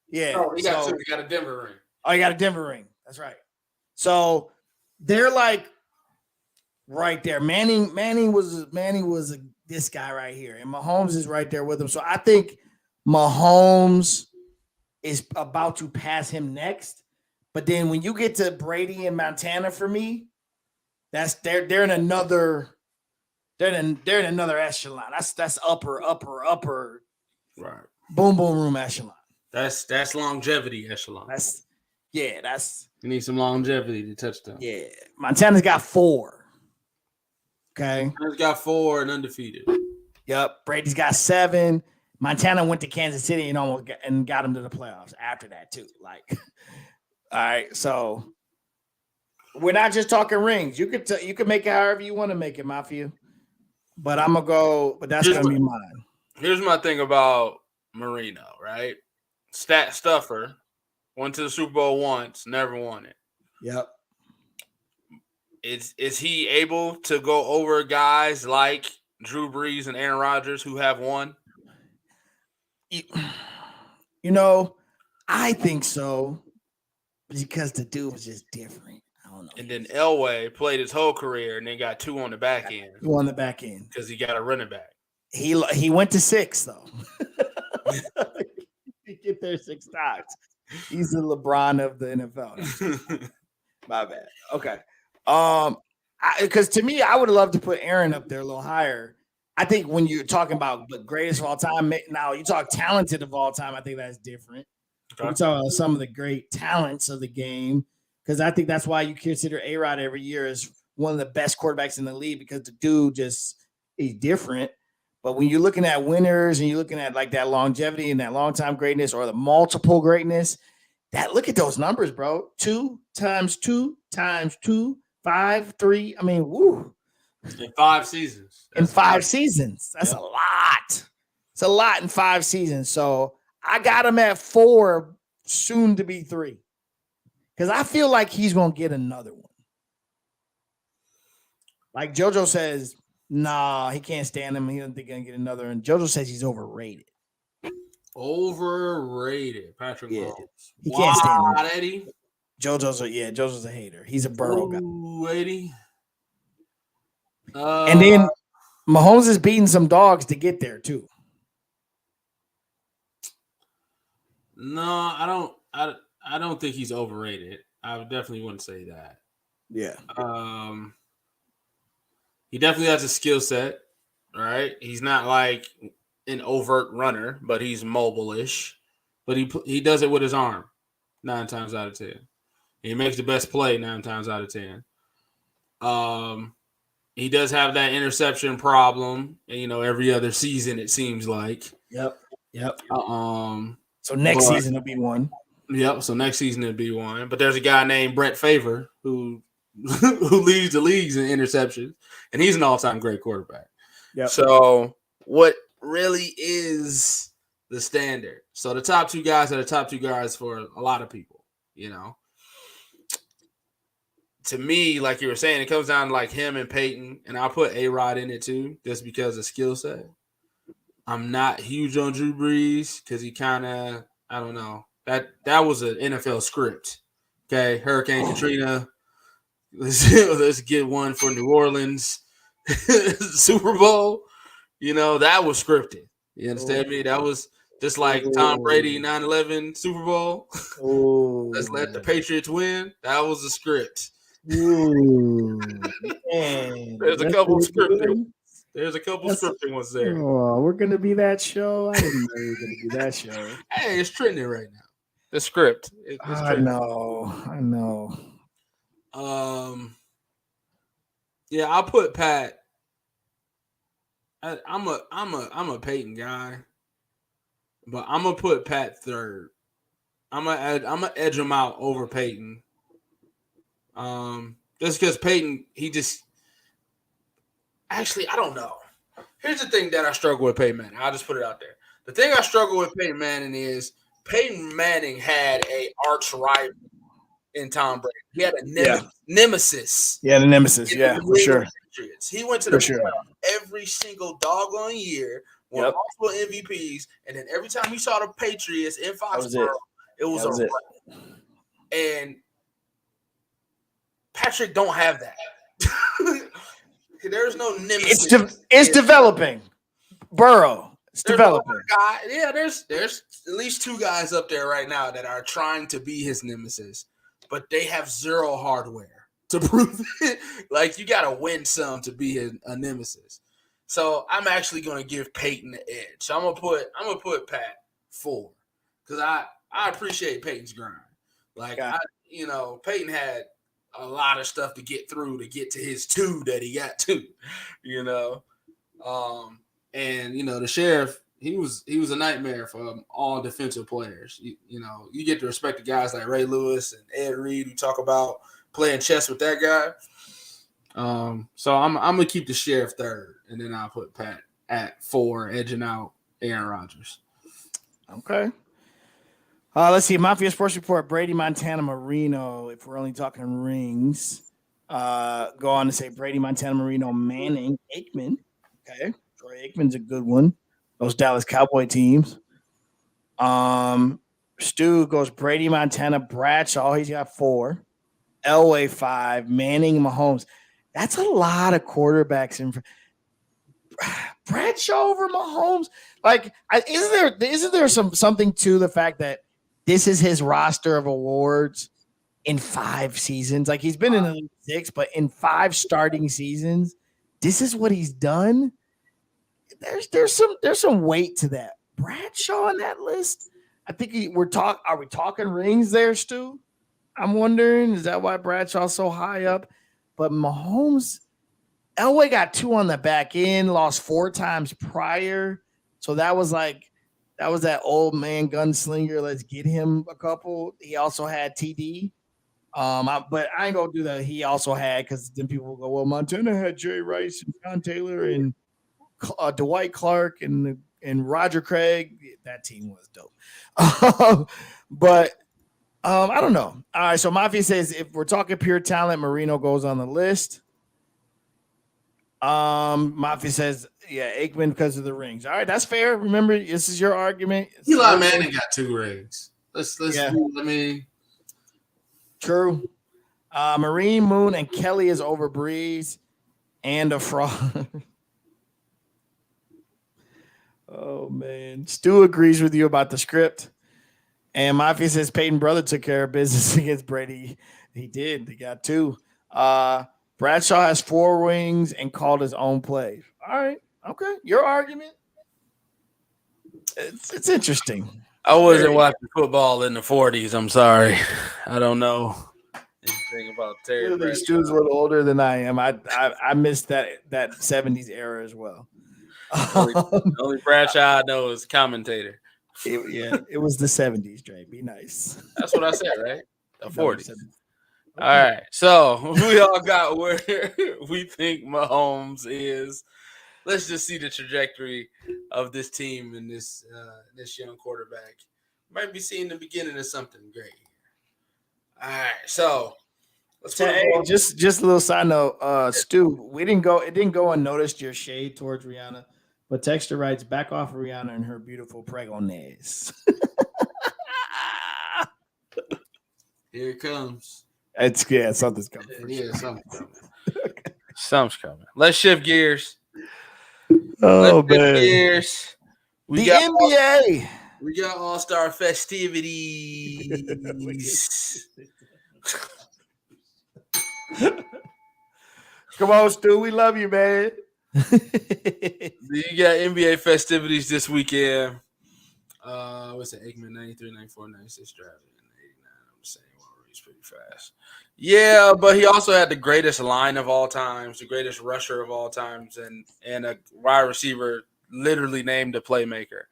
Yeah. No, he got 2. He got a Denver ring. Oh, he got a Denver ring. That's right. So they're like right there. Manning was this guy right here, and Mahomes is right there with him. So I think Mahomes is about to pass him next. But then when you get to Brady and Montana, for me, they're in another echelon. That's upper right. Boom room echelon. That's longevity echelon. You need some longevity to touch them. Yeah, Montana's got 4. Okay, Montana's got 4 and undefeated. Yep, Brady's got 7. Montana went to Kansas City and got him to the playoffs after that too. Like, all right, so we're not just talking rings. You could make it however you want to make it, Mafia. But I'm gonna go. But that's gonna be mine. Here's my thing about Marino, right? Stat stuffer, went to the Super Bowl once, never won it. Yep. Is he able to go over guys like Drew Brees and Aaron Rodgers who have won? You know, I think so because the dude was just different. I don't know. And then Elway played his whole career and then got 2 on the back end. 2 on the back end because he got a running back. He went to 6 though. He get there 6 times. He's the LeBron of the NFL. My bad. Okay. Because to me, I would love to put Aaron up there a little higher. I think when you're talking about the greatest of all time, now you talk talented of all time, I think that's different. Okay. We talk about some of the great talents of the game, because I think that's why you consider A-Rod every year as one of the best quarterbacks in the league, because the dude just is different. But when you're looking at winners and you're looking at like that longevity and that long-time greatness or the multiple greatness, look at those numbers, bro. 2 times 2 times 2, 5, 3. I mean, woo. In 5 seasons. In 5 seasons. That's a lot. It's a lot in 5 seasons. So I got him at 4, soon to be 3. Because I feel like he's going to get another one. Like JoJo says, nah, he can't stand him. He doesn't think he's going to get another. And JoJo says he's overrated. Overrated. Patrick Mahomes. He can't stand him. Eddie. JoJo's a hater. He's a Burrow guy. Eddie. And then Mahomes is beating some dogs to get there too. No, I don't think he's overrated. I definitely wouldn't say that. Yeah. He definitely has a skill set, right? He's not like an overt runner, but he's mobile-ish. But he does it with his arm 9 times out of 10. He makes the best play 9 times out of 10. He does have that interception problem, every other season it seems like. Yep. So next season will be one. Yep. So next season it'll be one. But there's a guy named Brett Favre who who leads the leagues in interceptions, and he's an all-time great quarterback. Yep. So what really is the standard? So the top two guys are the top two guys for a lot of people, you know. To me, like you were saying, it comes down to like him and Peyton, and I'll put A-Rod in it too, just because of skill set. I'm not huge on Drew Brees because he kind of, I don't know. That was an NFL script. Okay, Hurricane Katrina. Let's get one for New Orleans. Super Bowl. You know, that was scripted. You understand me? That was just like Tom Brady 9/11 Super Bowl. Let's let the Patriots win. That was a script. Ooh, man. There's a couple scripted. There's a couple scripted ones there. Oh, we're gonna be that show. I didn't know we were gonna be that show. Hey, it's trending right now. The script. I know. Yeah, I'll put Pat. I'm a Peyton guy, but I'm gonna put Pat third. I'm gonna edge him out over Peyton. Just because Peyton, actually, I don't know. Here's the thing that I struggle with Peyton Manning. I'll just put it out there. The thing I struggle with Peyton Manning is Peyton Manning had a arch rival in Tom Brady. He had a nemesis. Yeah, the nemesis. Yeah, for sure. Patriots. He went to the playoffs every single doggone year, won multiple MVPs, and then every time he saw the Patriots in Foxborough, it was a run. And Patrick don't have that. There's no nemesis. It's developing. Burrow. It's developing. There's at least two guys up there right now that are trying to be his nemesis, but they have zero hardware to prove it. Like, you got to win some to be a nemesis. So I'm actually going to give Peyton the edge. So I'm gonna put Pat 4 because I appreciate Peyton's grind. Like, Peyton had a lot of stuff to get through to get to his 2 that he got to, you know. And the sheriff, he was a nightmare for all defensive players. You get to respect the guys like Ray Lewis and Ed Reed who talk about playing chess with that guy. So I'm gonna keep the sheriff third, and then I'll put Pat at 4, edging out Aaron Rodgers. Okay. Let's see. Mafia Sports Report, Brady, Montana, Marino. If we're only talking rings, go on to say Brady, Montana, Marino, Manning, Aikman. Okay. Troy Aikman's a good one. Those Dallas Cowboy teams. Stu goes Brady, Montana, Bradshaw. He's got 4. Elway 5. Manning, Mahomes. That's a lot of quarterbacks in Bradshaw over Mahomes. Like, isn't there something to the fact that this is his roster of awards in 5 seasons? Like, he's been in the league 6, but in 5 starting seasons, this is what he's done. There's some weight to that. Bradshaw on that list. I think are we talking rings there, Stu? I'm wondering, is that why Bradshaw's so high up? But Mahomes, Elway got 2 on the back end, lost 4 times prior. So that was that old man gunslinger. Let's get him a couple. He also had TD. But I ain't gonna do that. He also had, because then people will go, well, Montana had Jerry Rice and John Taylor and Dwight Clark and Roger Craig. That team was dope. But I don't know. All right, so Mafia says if we're talking pure talent, Marino goes on the list. Mafia says, Aikman because of the rings. All right, that's fair. Remember, this is your argument. Eli Manning got 2 rings. True. Marine, Moon, and Kelly is over Breeze and a fraud. Oh, man. Stu agrees with you about the script. And Mafia says Peyton brother took care of business against Brady. He did. He got 2. Bradshaw has 4 rings and called his own plays. All right. Okay. Your argument. It's interesting. I wasn't watching football in the 40s. I'm sorry. I don't know anything about Terry Bradshaw. Stu's a little older than I am. I missed that 70s era as well. Only Bradshaw I know is commentator. It was the 70s, Dre. Be nice. That's what I said, right? The 40s. All right. So we all got where we think Mahomes is. Let's just see the trajectory of this team and this young quarterback. Might be seeing the beginning of something great. All right. So let's put just a little side note, Stu. It didn't go unnoticed your shade towards Rihanna, but Texter writes back off of Rihanna and her beautiful pregonese. Here it comes. Something's coming. Something's coming. Something's coming. Let's shift gears. Gears. We got NBA. We got All-Star festivities. Come on, Stu. We love you, man. You got NBA festivities this weekend. What's it? Aikman 93, 94, 96 drafted. I'm saying he's pretty fast. Yeah, but he also had the greatest line of all times, the greatest rusher of all times, and a wide receiver literally named a playmaker.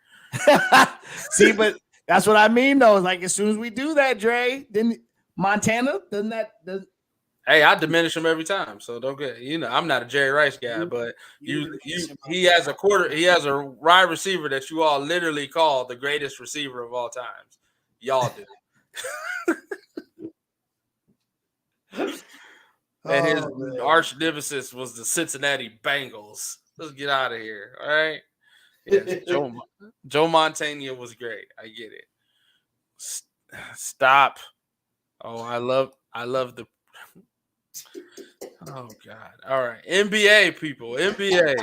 See, but that's what I mean, though. Like, as soon as we do that, Dre, then Montana, doesn't that? Hey, I diminish him every time, so don't get. I'm not a Jerry Rice guy, but he has a wide receiver that you all literally call the greatest receiver of all times. Y'all do. And his arch nemesis was the Cincinnati Bengals. Let's get out of here. All right. Yes, Joe Montana was great. I get it. Stop. Oh, I love the. Oh God. All right. NBA people. NBA.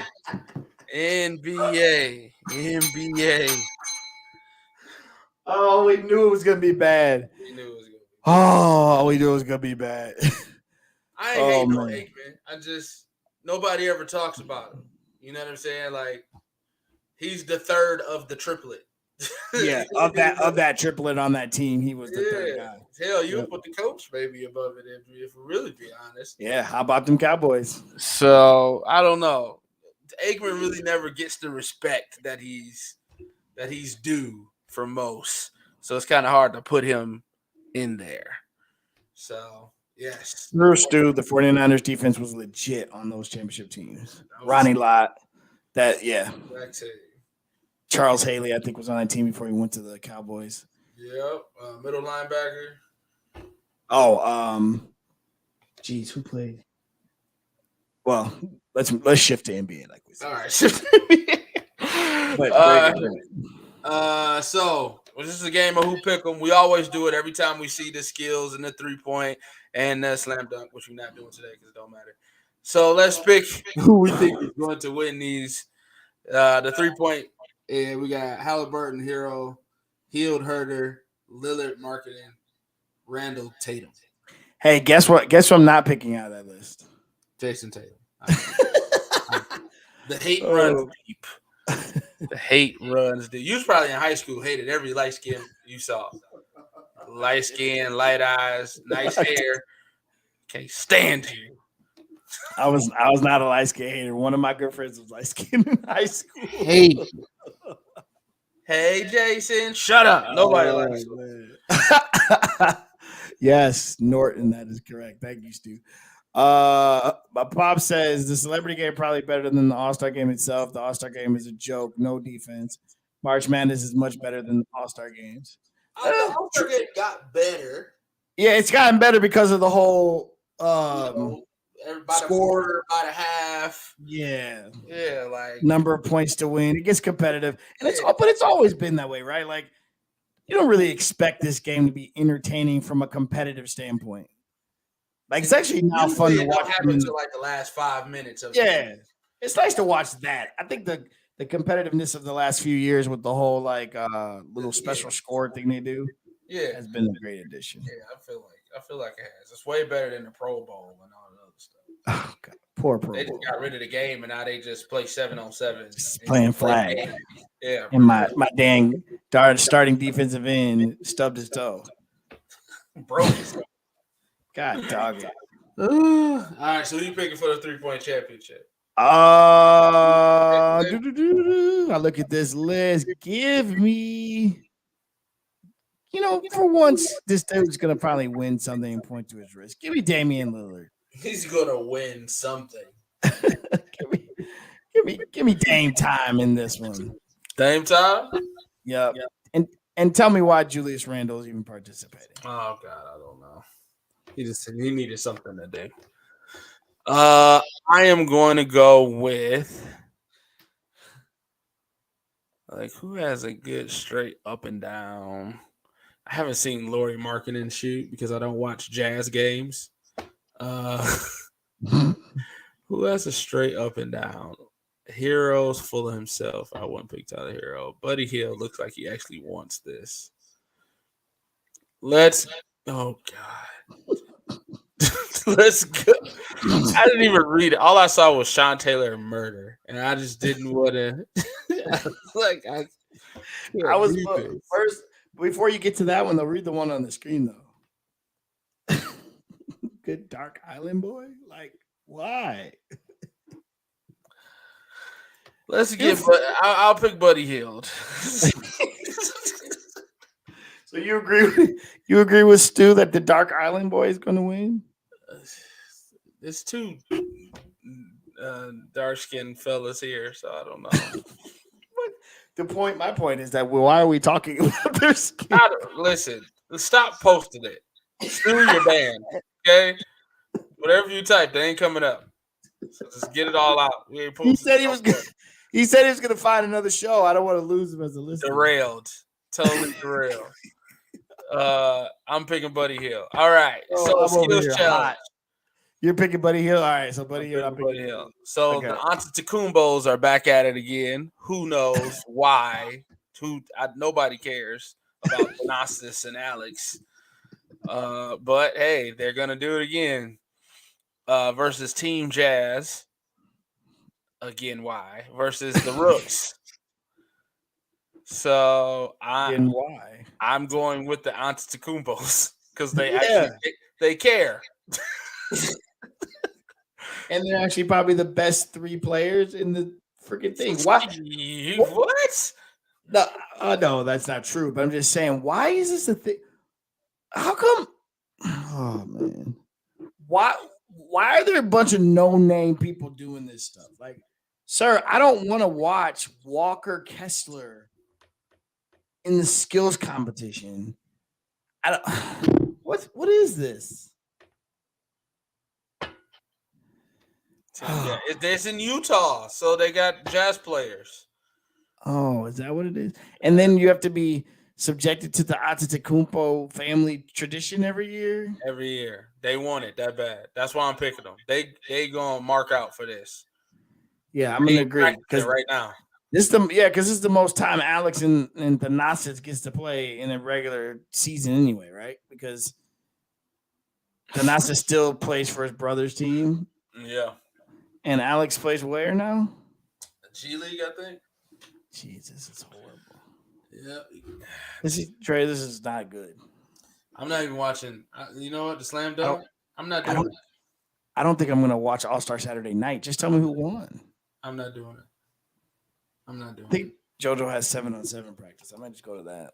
Oh, we knew it was gonna be bad. We knew it was gonna be bad. Oh, we knew it was gonna be bad. I ain't hate no Aikman. I just nobody ever talks about him. You know what I'm saying? Like he's the third of the triplet. Yeah, of that triplet on that team, he was the third guy. Hell, you would put the coach maybe above it if we really be honest. Yeah, how about them Cowboys? So I don't know. Aikman really never gets the respect that he's due for most. So it's kind of hard to put him in there. So yes. Bruce Stu, the 49ers defense was legit on those championship teams. Ronnie Lott, Charles Haley, I think, was on that team before he went to the Cowboys. Yep, middle linebacker. Oh, who played? Well, let's shift to NBA, like we said. All right. So this is a game of who pick 'em. We always do it every time we see the skills and the 3-point and the slam dunk, which we're not doing today because it don't matter. So let's pick who we think is going to win these. The 3-point. And we got Halliburton, Hero, Healed, Herder, Lillard, Marketing, Randall, Tatum. Hey, guess what? Guess what I'm not picking out of that list? Jason Tatum. The hate runs deep. The hate runs deep. You was probably in high school, hated every light skin you saw. Light skin, light eyes, nice hair. Can't stand you. I was not a light skin hater. One of my good friends was light skin in high school. Hey, Jason, shut up. Nobody likes you. Yes, Norton, that is correct. Thank you, Stu. My pop says the celebrity game probably better than the All-Star game itself. The All-Star game is a joke, no defense. March Madness is much better than the All-Star games. The All-Star game got better. Yeah, it's gotten better because of the whole everybody score by the half. Yeah, like number of points to win. It gets competitive, and it's always been that way, right? Like you don't really expect this game to be entertaining from a competitive standpoint. Like it's actually now fun to watch. Until like the last 5 minutes of it's nice to watch that. I think the competitiveness of the last few years with the whole like little special score thing they do, has been a great addition. Yeah, I feel like it has. It's way better than the Pro Bowl and all that other stuff. Oh God, poor Pro Bowl. They just got rid of the game and now they just play 7-on-7. Just playing flag. Yeah. And my dang starting defensive end stubbed his toe. Broke his toe. God dog it. All right, so who you picking for the 3-point championship? I look at this list. Give me for once, this dude's gonna probably win something and point to his wrist. Give me Damian Lillard. He's gonna win something. give me Dame time in this one. Dame time? Yep. And tell me why Julius Randle is even participating. Oh God, I don't know. He needed something to do. I am going to go with who has a good straight up and down. I haven't seen Lauri Markkanen shoot because I don't watch Jazz games. Who has a straight up and down? Hero's full of himself. I wouldn't pick Tyler Hero. Buddy Hield looks like he actually wants this. Oh God. Let's go. I didn't even read it. All I saw was Sean Taylor murder, and I just didn't want to. I was first before you get to that one. Though, read the one on the screen though. Good Dark Island boy. Why? Let's get. I'll pick Buddy Hield. So you agree with Stu that the Dark Island boy is going to win? There's two dark-skinned fellas here, so I don't know. My point is that why are we talking about their skin? Listen, stop posting it. Stu your band, okay? Whatever you type, they ain't coming up. So just get it all out. He said he was gonna find another show. I don't want to lose him as a listener. Derailed, totally derailed. I'm picking Buddy Hield. All right, so skills challenge. Hot. You're picking Buddy Hield. All right, so Buddy Hield. I'm picking Buddy Hield. So the Antetokounmbos are back at it again. Who knows why? Nobody cares about Thanasis and Alex. But hey, they're gonna do it again. Versus Team Jazz. Again, why? Versus the Rooks. So I'm going with the Antetokounmbos because they care. And they're actually probably the best three players in the freaking thing. Why? What? No, that's not true. But I'm just saying, why is this a thing? How come? Oh man, why are there a bunch of no-name people doing this stuff? Sir, I don't want to watch Walker Kessler in the skills competition. What is this? It's in Utah, so they got Jazz players. Oh, is that what it is? And then you have to be subjected to the Antetokounmpo family tradition every year? Every year. They want it that bad. That's why I'm picking them. They going to mark out for this. Yeah, I'm going to agree. Because right now. Because this is the most time Alex and Thanasis gets to play in a regular season anyway, right? Because Thanasis still plays for his brother's team. Yeah. And Alex plays where now? G League, I think. Jesus, it's horrible. Yeah. This is not good. I'm not even watching. You know what? The slam dunk. I'm not doing it. I don't think I'm going to watch All-Star Saturday Night. Just tell me who won. I'm not doing it. I think JoJo has 7-on-7 practice. I might just go to that.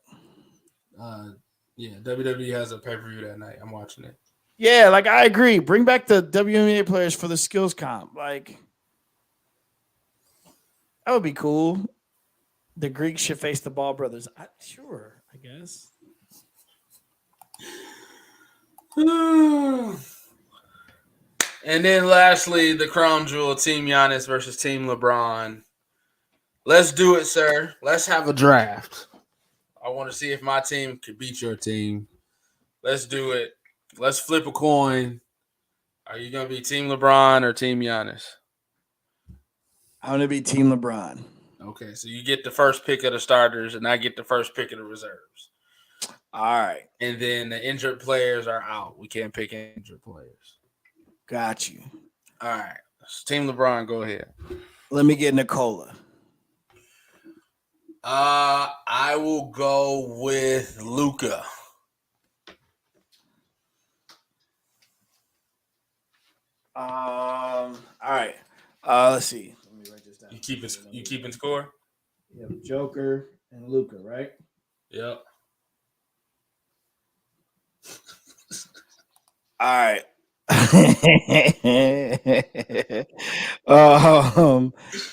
Yeah, WWE has a pay-per-view that night. I'm watching it. Yeah, I agree. Bring back the WNBA players for the skills comp. That would be cool. The Greeks should face the Ball brothers. Sure, I guess. And then lastly, the crown jewel, Team Giannis versus Team LeBron. Let's do it, sir. Let's have a draft. I want to see if my team could beat your team. Let's do it. Let's flip a coin. Are you going to be Team LeBron or Team Giannis? I'm going to be Team LeBron. Okay, so you get the first pick of the starters, and I get the first pick of the reserves. All right. And then the injured players are out. We can't pick injured players. Got you. All right. So Team LeBron, go ahead. Let me get Nicola. I will go with Luka. All right. Let's see. Let me write this down. You keeping score? Yeah, Joker and Luka, right? Yep. All right.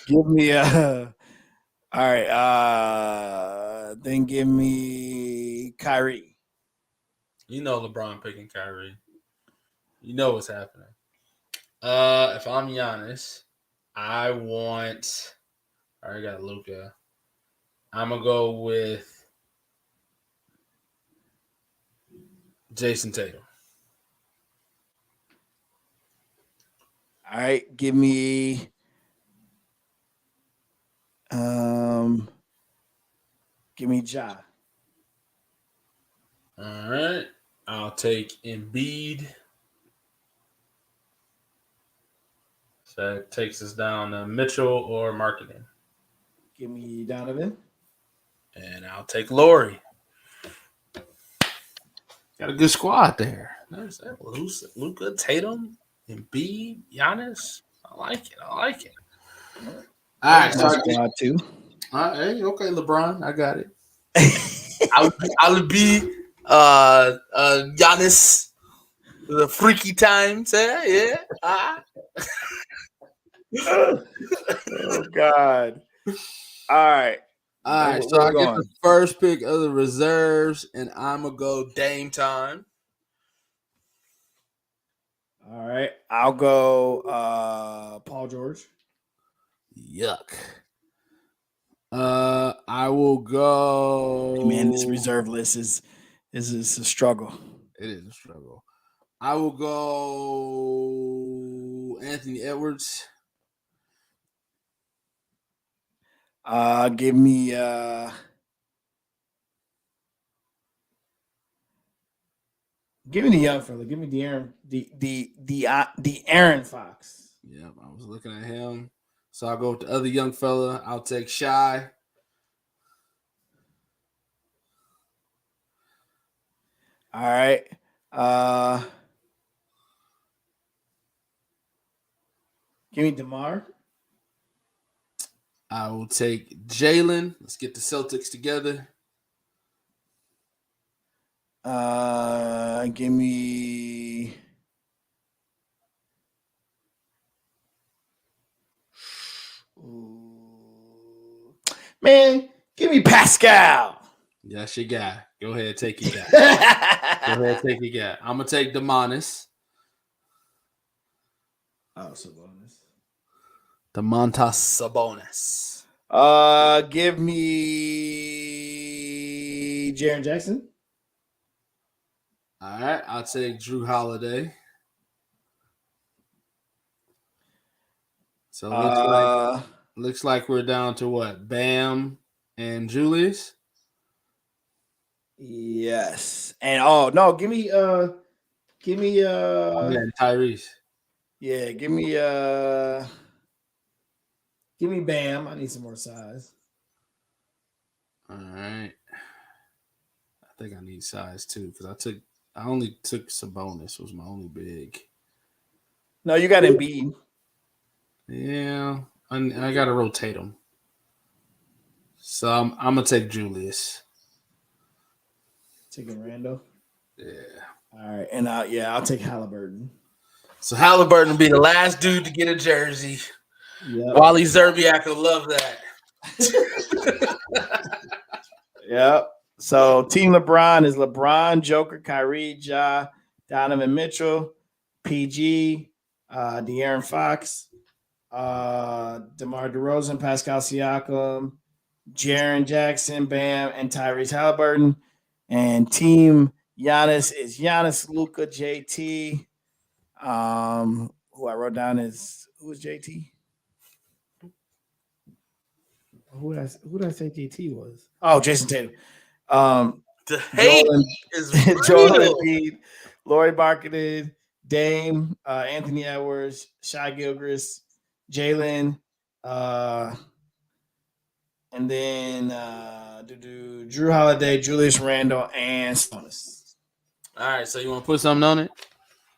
Give me a. All right. Then give me Kyrie. You know LeBron picking Kyrie. You know what's happening. If I'm Giannis, I got Luka. I'm gonna go with Jason Tatum. All right. Give me. Give me Ja. All right. I'll take Embiid. So that takes us down to Mitchell or Marketing. Give me Donovan. And I'll take Lori. Got a good squad there. There's that. Luka, Tatum, Embiid, Giannis. I like it. All right. So squad too. Hey, okay, LeBron. I got it. I'll be Giannis the freaky times. Yeah. Oh God. All right. All right. So I get the first pick of the reserves, and I'm gonna go Dame time. All right. I'll go Paul George. Yuck. I will go. Man, this reserve list is a struggle. It is a struggle. I will go Anthony Edwards. Give me the young fella. Give me the Aaron Fox. Yep, I was looking at him. So I'll go with the other young fella. I'll take Shy. All right. Give me DeMar. I will take Jalen. Let's get the Celtics together. Give me man, give me Pascal. That's your guy. Go ahead, take your guy. Go ahead, take your guy. I'm gonna take Demonis. Oh, Sabonis. Domantas Sabonis. Give me Jaren Jackson. All right, I'll take Drew Holiday. So it looks like we're down to what? Bam and Julius. Yes. And no, give me Tyrese. Yeah, give me Bam. I need some more size. All right. I think I need size too because I only took Sabonis was my only big. No, you got Embiid. Yeah, I got to rotate them. So I'm gonna take Julius. Taking Randall. Yeah. All right, and I'll take Halliburton. So Halliburton will be the last dude to get a jersey. Yep. Wally Zerbiak will love that. Yep. So Team LeBron is LeBron, Joker, Kyrie, Ja, Donovan Mitchell, PG, De'Aaron Fox, DeMar DeRozan, Pascal Siakam, Jaren Jackson, Bam, and Tyrese Halliburton. And Team Giannis is Giannis, Luka, JT. Who I wrote down is who is JT? Who did I say JT was? Oh, Jason Tatum. The hate is real. Joel Embiid, Laurie Marketed, Dame, Anthony Edwards, Shai Gilgeous, Jalen, and then Drew Holiday, Julius Randle, and Sabonis. All right, so you want to put something on it?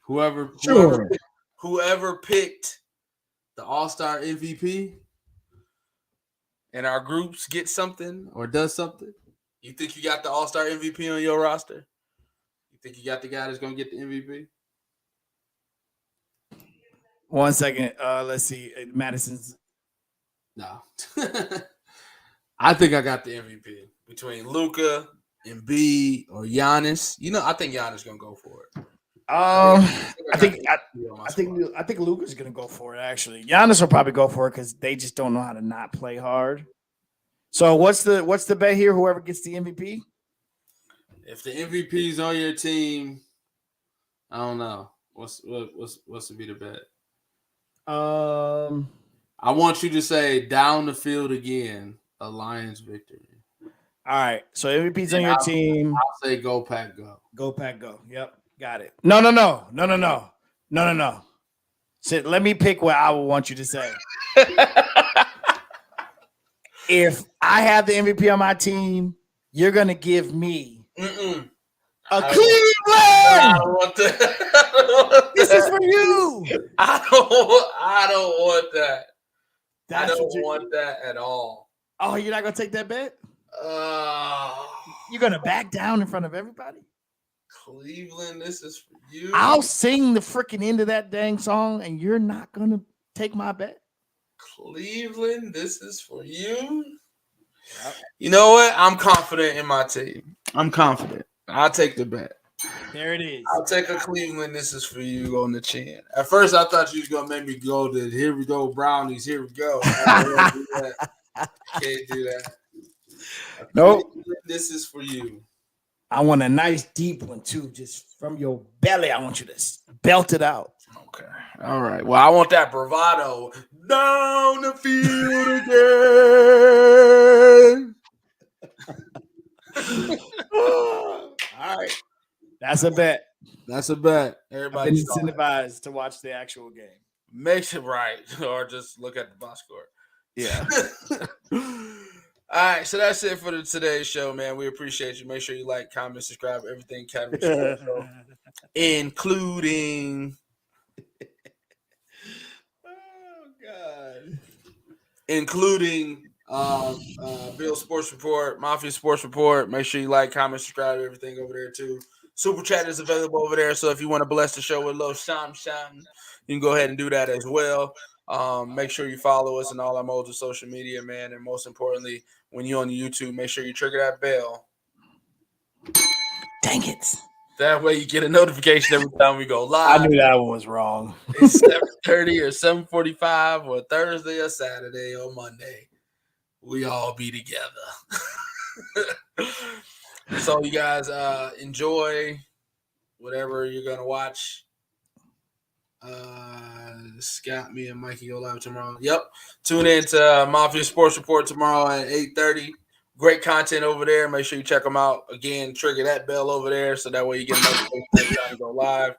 Whoever picked the All-Star MVP in our groups gets something or does something. You think you got the All-Star MVP on your roster? You think you got the guy that's gonna get the MVP? 1 second. Let's see. Madison's. No. I think I got the MVP between Luka, Embiid, or Giannis. I think Giannis gonna go for it. I think Luka's gonna go for it. Actually, Giannis will probably go for it because they just don't know how to not play hard. So what's the bet here? Whoever gets the MVP. If the MVP's on your team, I don't know. What's to be the bet? I want you to say down the field again, a Lions victory. All right. So MVP's on your team. I'll say go Pack go. Go Pack go. Yep. Got it. No. So let me pick what I would want you to say. If I have the MVP on my team, you're gonna give me a Cleveland. I don't want that. This is for you. I don't want that. I don't want that at all. Oh, you're not gonna take that bet? You're gonna back down in front of everybody? Cleveland, this is for you. I'll sing the freaking end of that dang song, and you're not gonna take my bet. Cleveland, this is for you. Yep. You know what? I'm confident in my team. I'm confident. I'll take the bet. There it is. I'll take a Cleveland. This is for you on the chin. At first, I thought you was gonna make me go to here we go Brownies. Here we go. I can't do that. Nope. This is for you. I want a nice deep one too, just from your belly. I want you to belt it out. Okay. All right. Well, I want that bravado down the field again. All right. That's a bet. That's a bet. Everybody's incentivized to watch the actual game. Makes it right, or just look at the box score. Yeah. All right, so that's it for today's show, man. We appreciate you. Make sure you like, comment, subscribe, everything Academy Sports Show, including Bill Sports Report, Mafia Sports Report. Make sure you like, comment, subscribe, everything over there too. Super Chat is available over there, so if you want to bless the show with a little sham, you can go ahead and do that as well. Make sure you follow us in all our modes of social media, man. And most importantly, when you're on YouTube, make sure you trigger that bell. Dang it. That way you get a notification every time we go live. I knew that one was wrong. It's 7:30 or 7:45 or Thursday or Saturday or Monday. We all be together. So you guys enjoy whatever you're going to watch. Scott, me, and Mikey go live tomorrow. Yep. Tune in to Mafia Sports Report tomorrow at 8:30. Great content over there. Make sure you check them out. Again, trigger that bell over there so that way you get a notification every time you go live.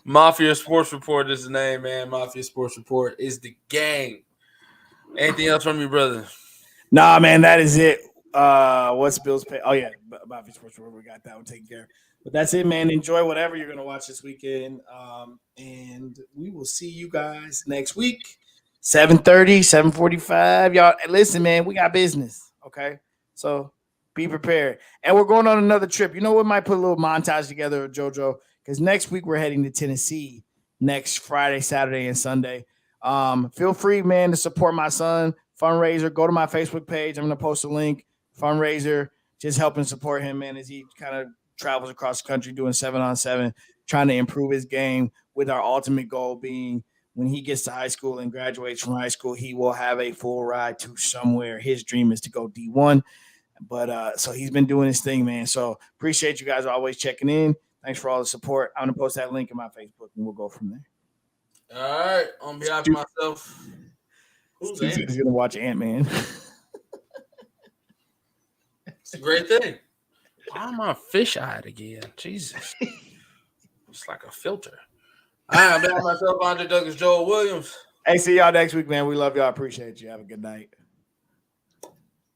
Mafia Sports Report is the name, man. Mafia Sports Report is the gang. Anything else from you, brother? Nah, man, that is it. What's Bill's pay? Oh, yeah, Mafia Sports Report. We got that one taken care of. But that's it, man. Enjoy whatever you're going to watch this weekend. And we will see you guys next week, 7:30, 7:45. Y'all, listen, man, we got business, okay? So be prepared. And we're going on another trip. You know what? Might put a little montage together with JoJo because next week we're heading to Tennessee next Friday, Saturday, and Sunday. Feel free, man, to support my son. Fundraiser. Go to my Facebook page. I'm going to post a link. Fundraiser. Just helping support him, man, as he kind of travels across the country doing 7-on-7, trying to improve his game with our ultimate goal being when he gets to high school and graduates from high school, he will have a full ride to somewhere. His dream is to go D1. But so he's been doing his thing, man. So appreciate you guys always checking in. Thanks for all the support. I'm going to post that link in my Facebook, and we'll go from there. All right. On behalf of myself, he's going to watch Ant-Man. It's a great thing. Why am I fish-eyed again? Jesus. It's like a filter. All right, I'm behalf of myself, Andre Douglas, Joel Williams. Hey, see y'all next week, man. We love y'all. Appreciate you. Have a good night.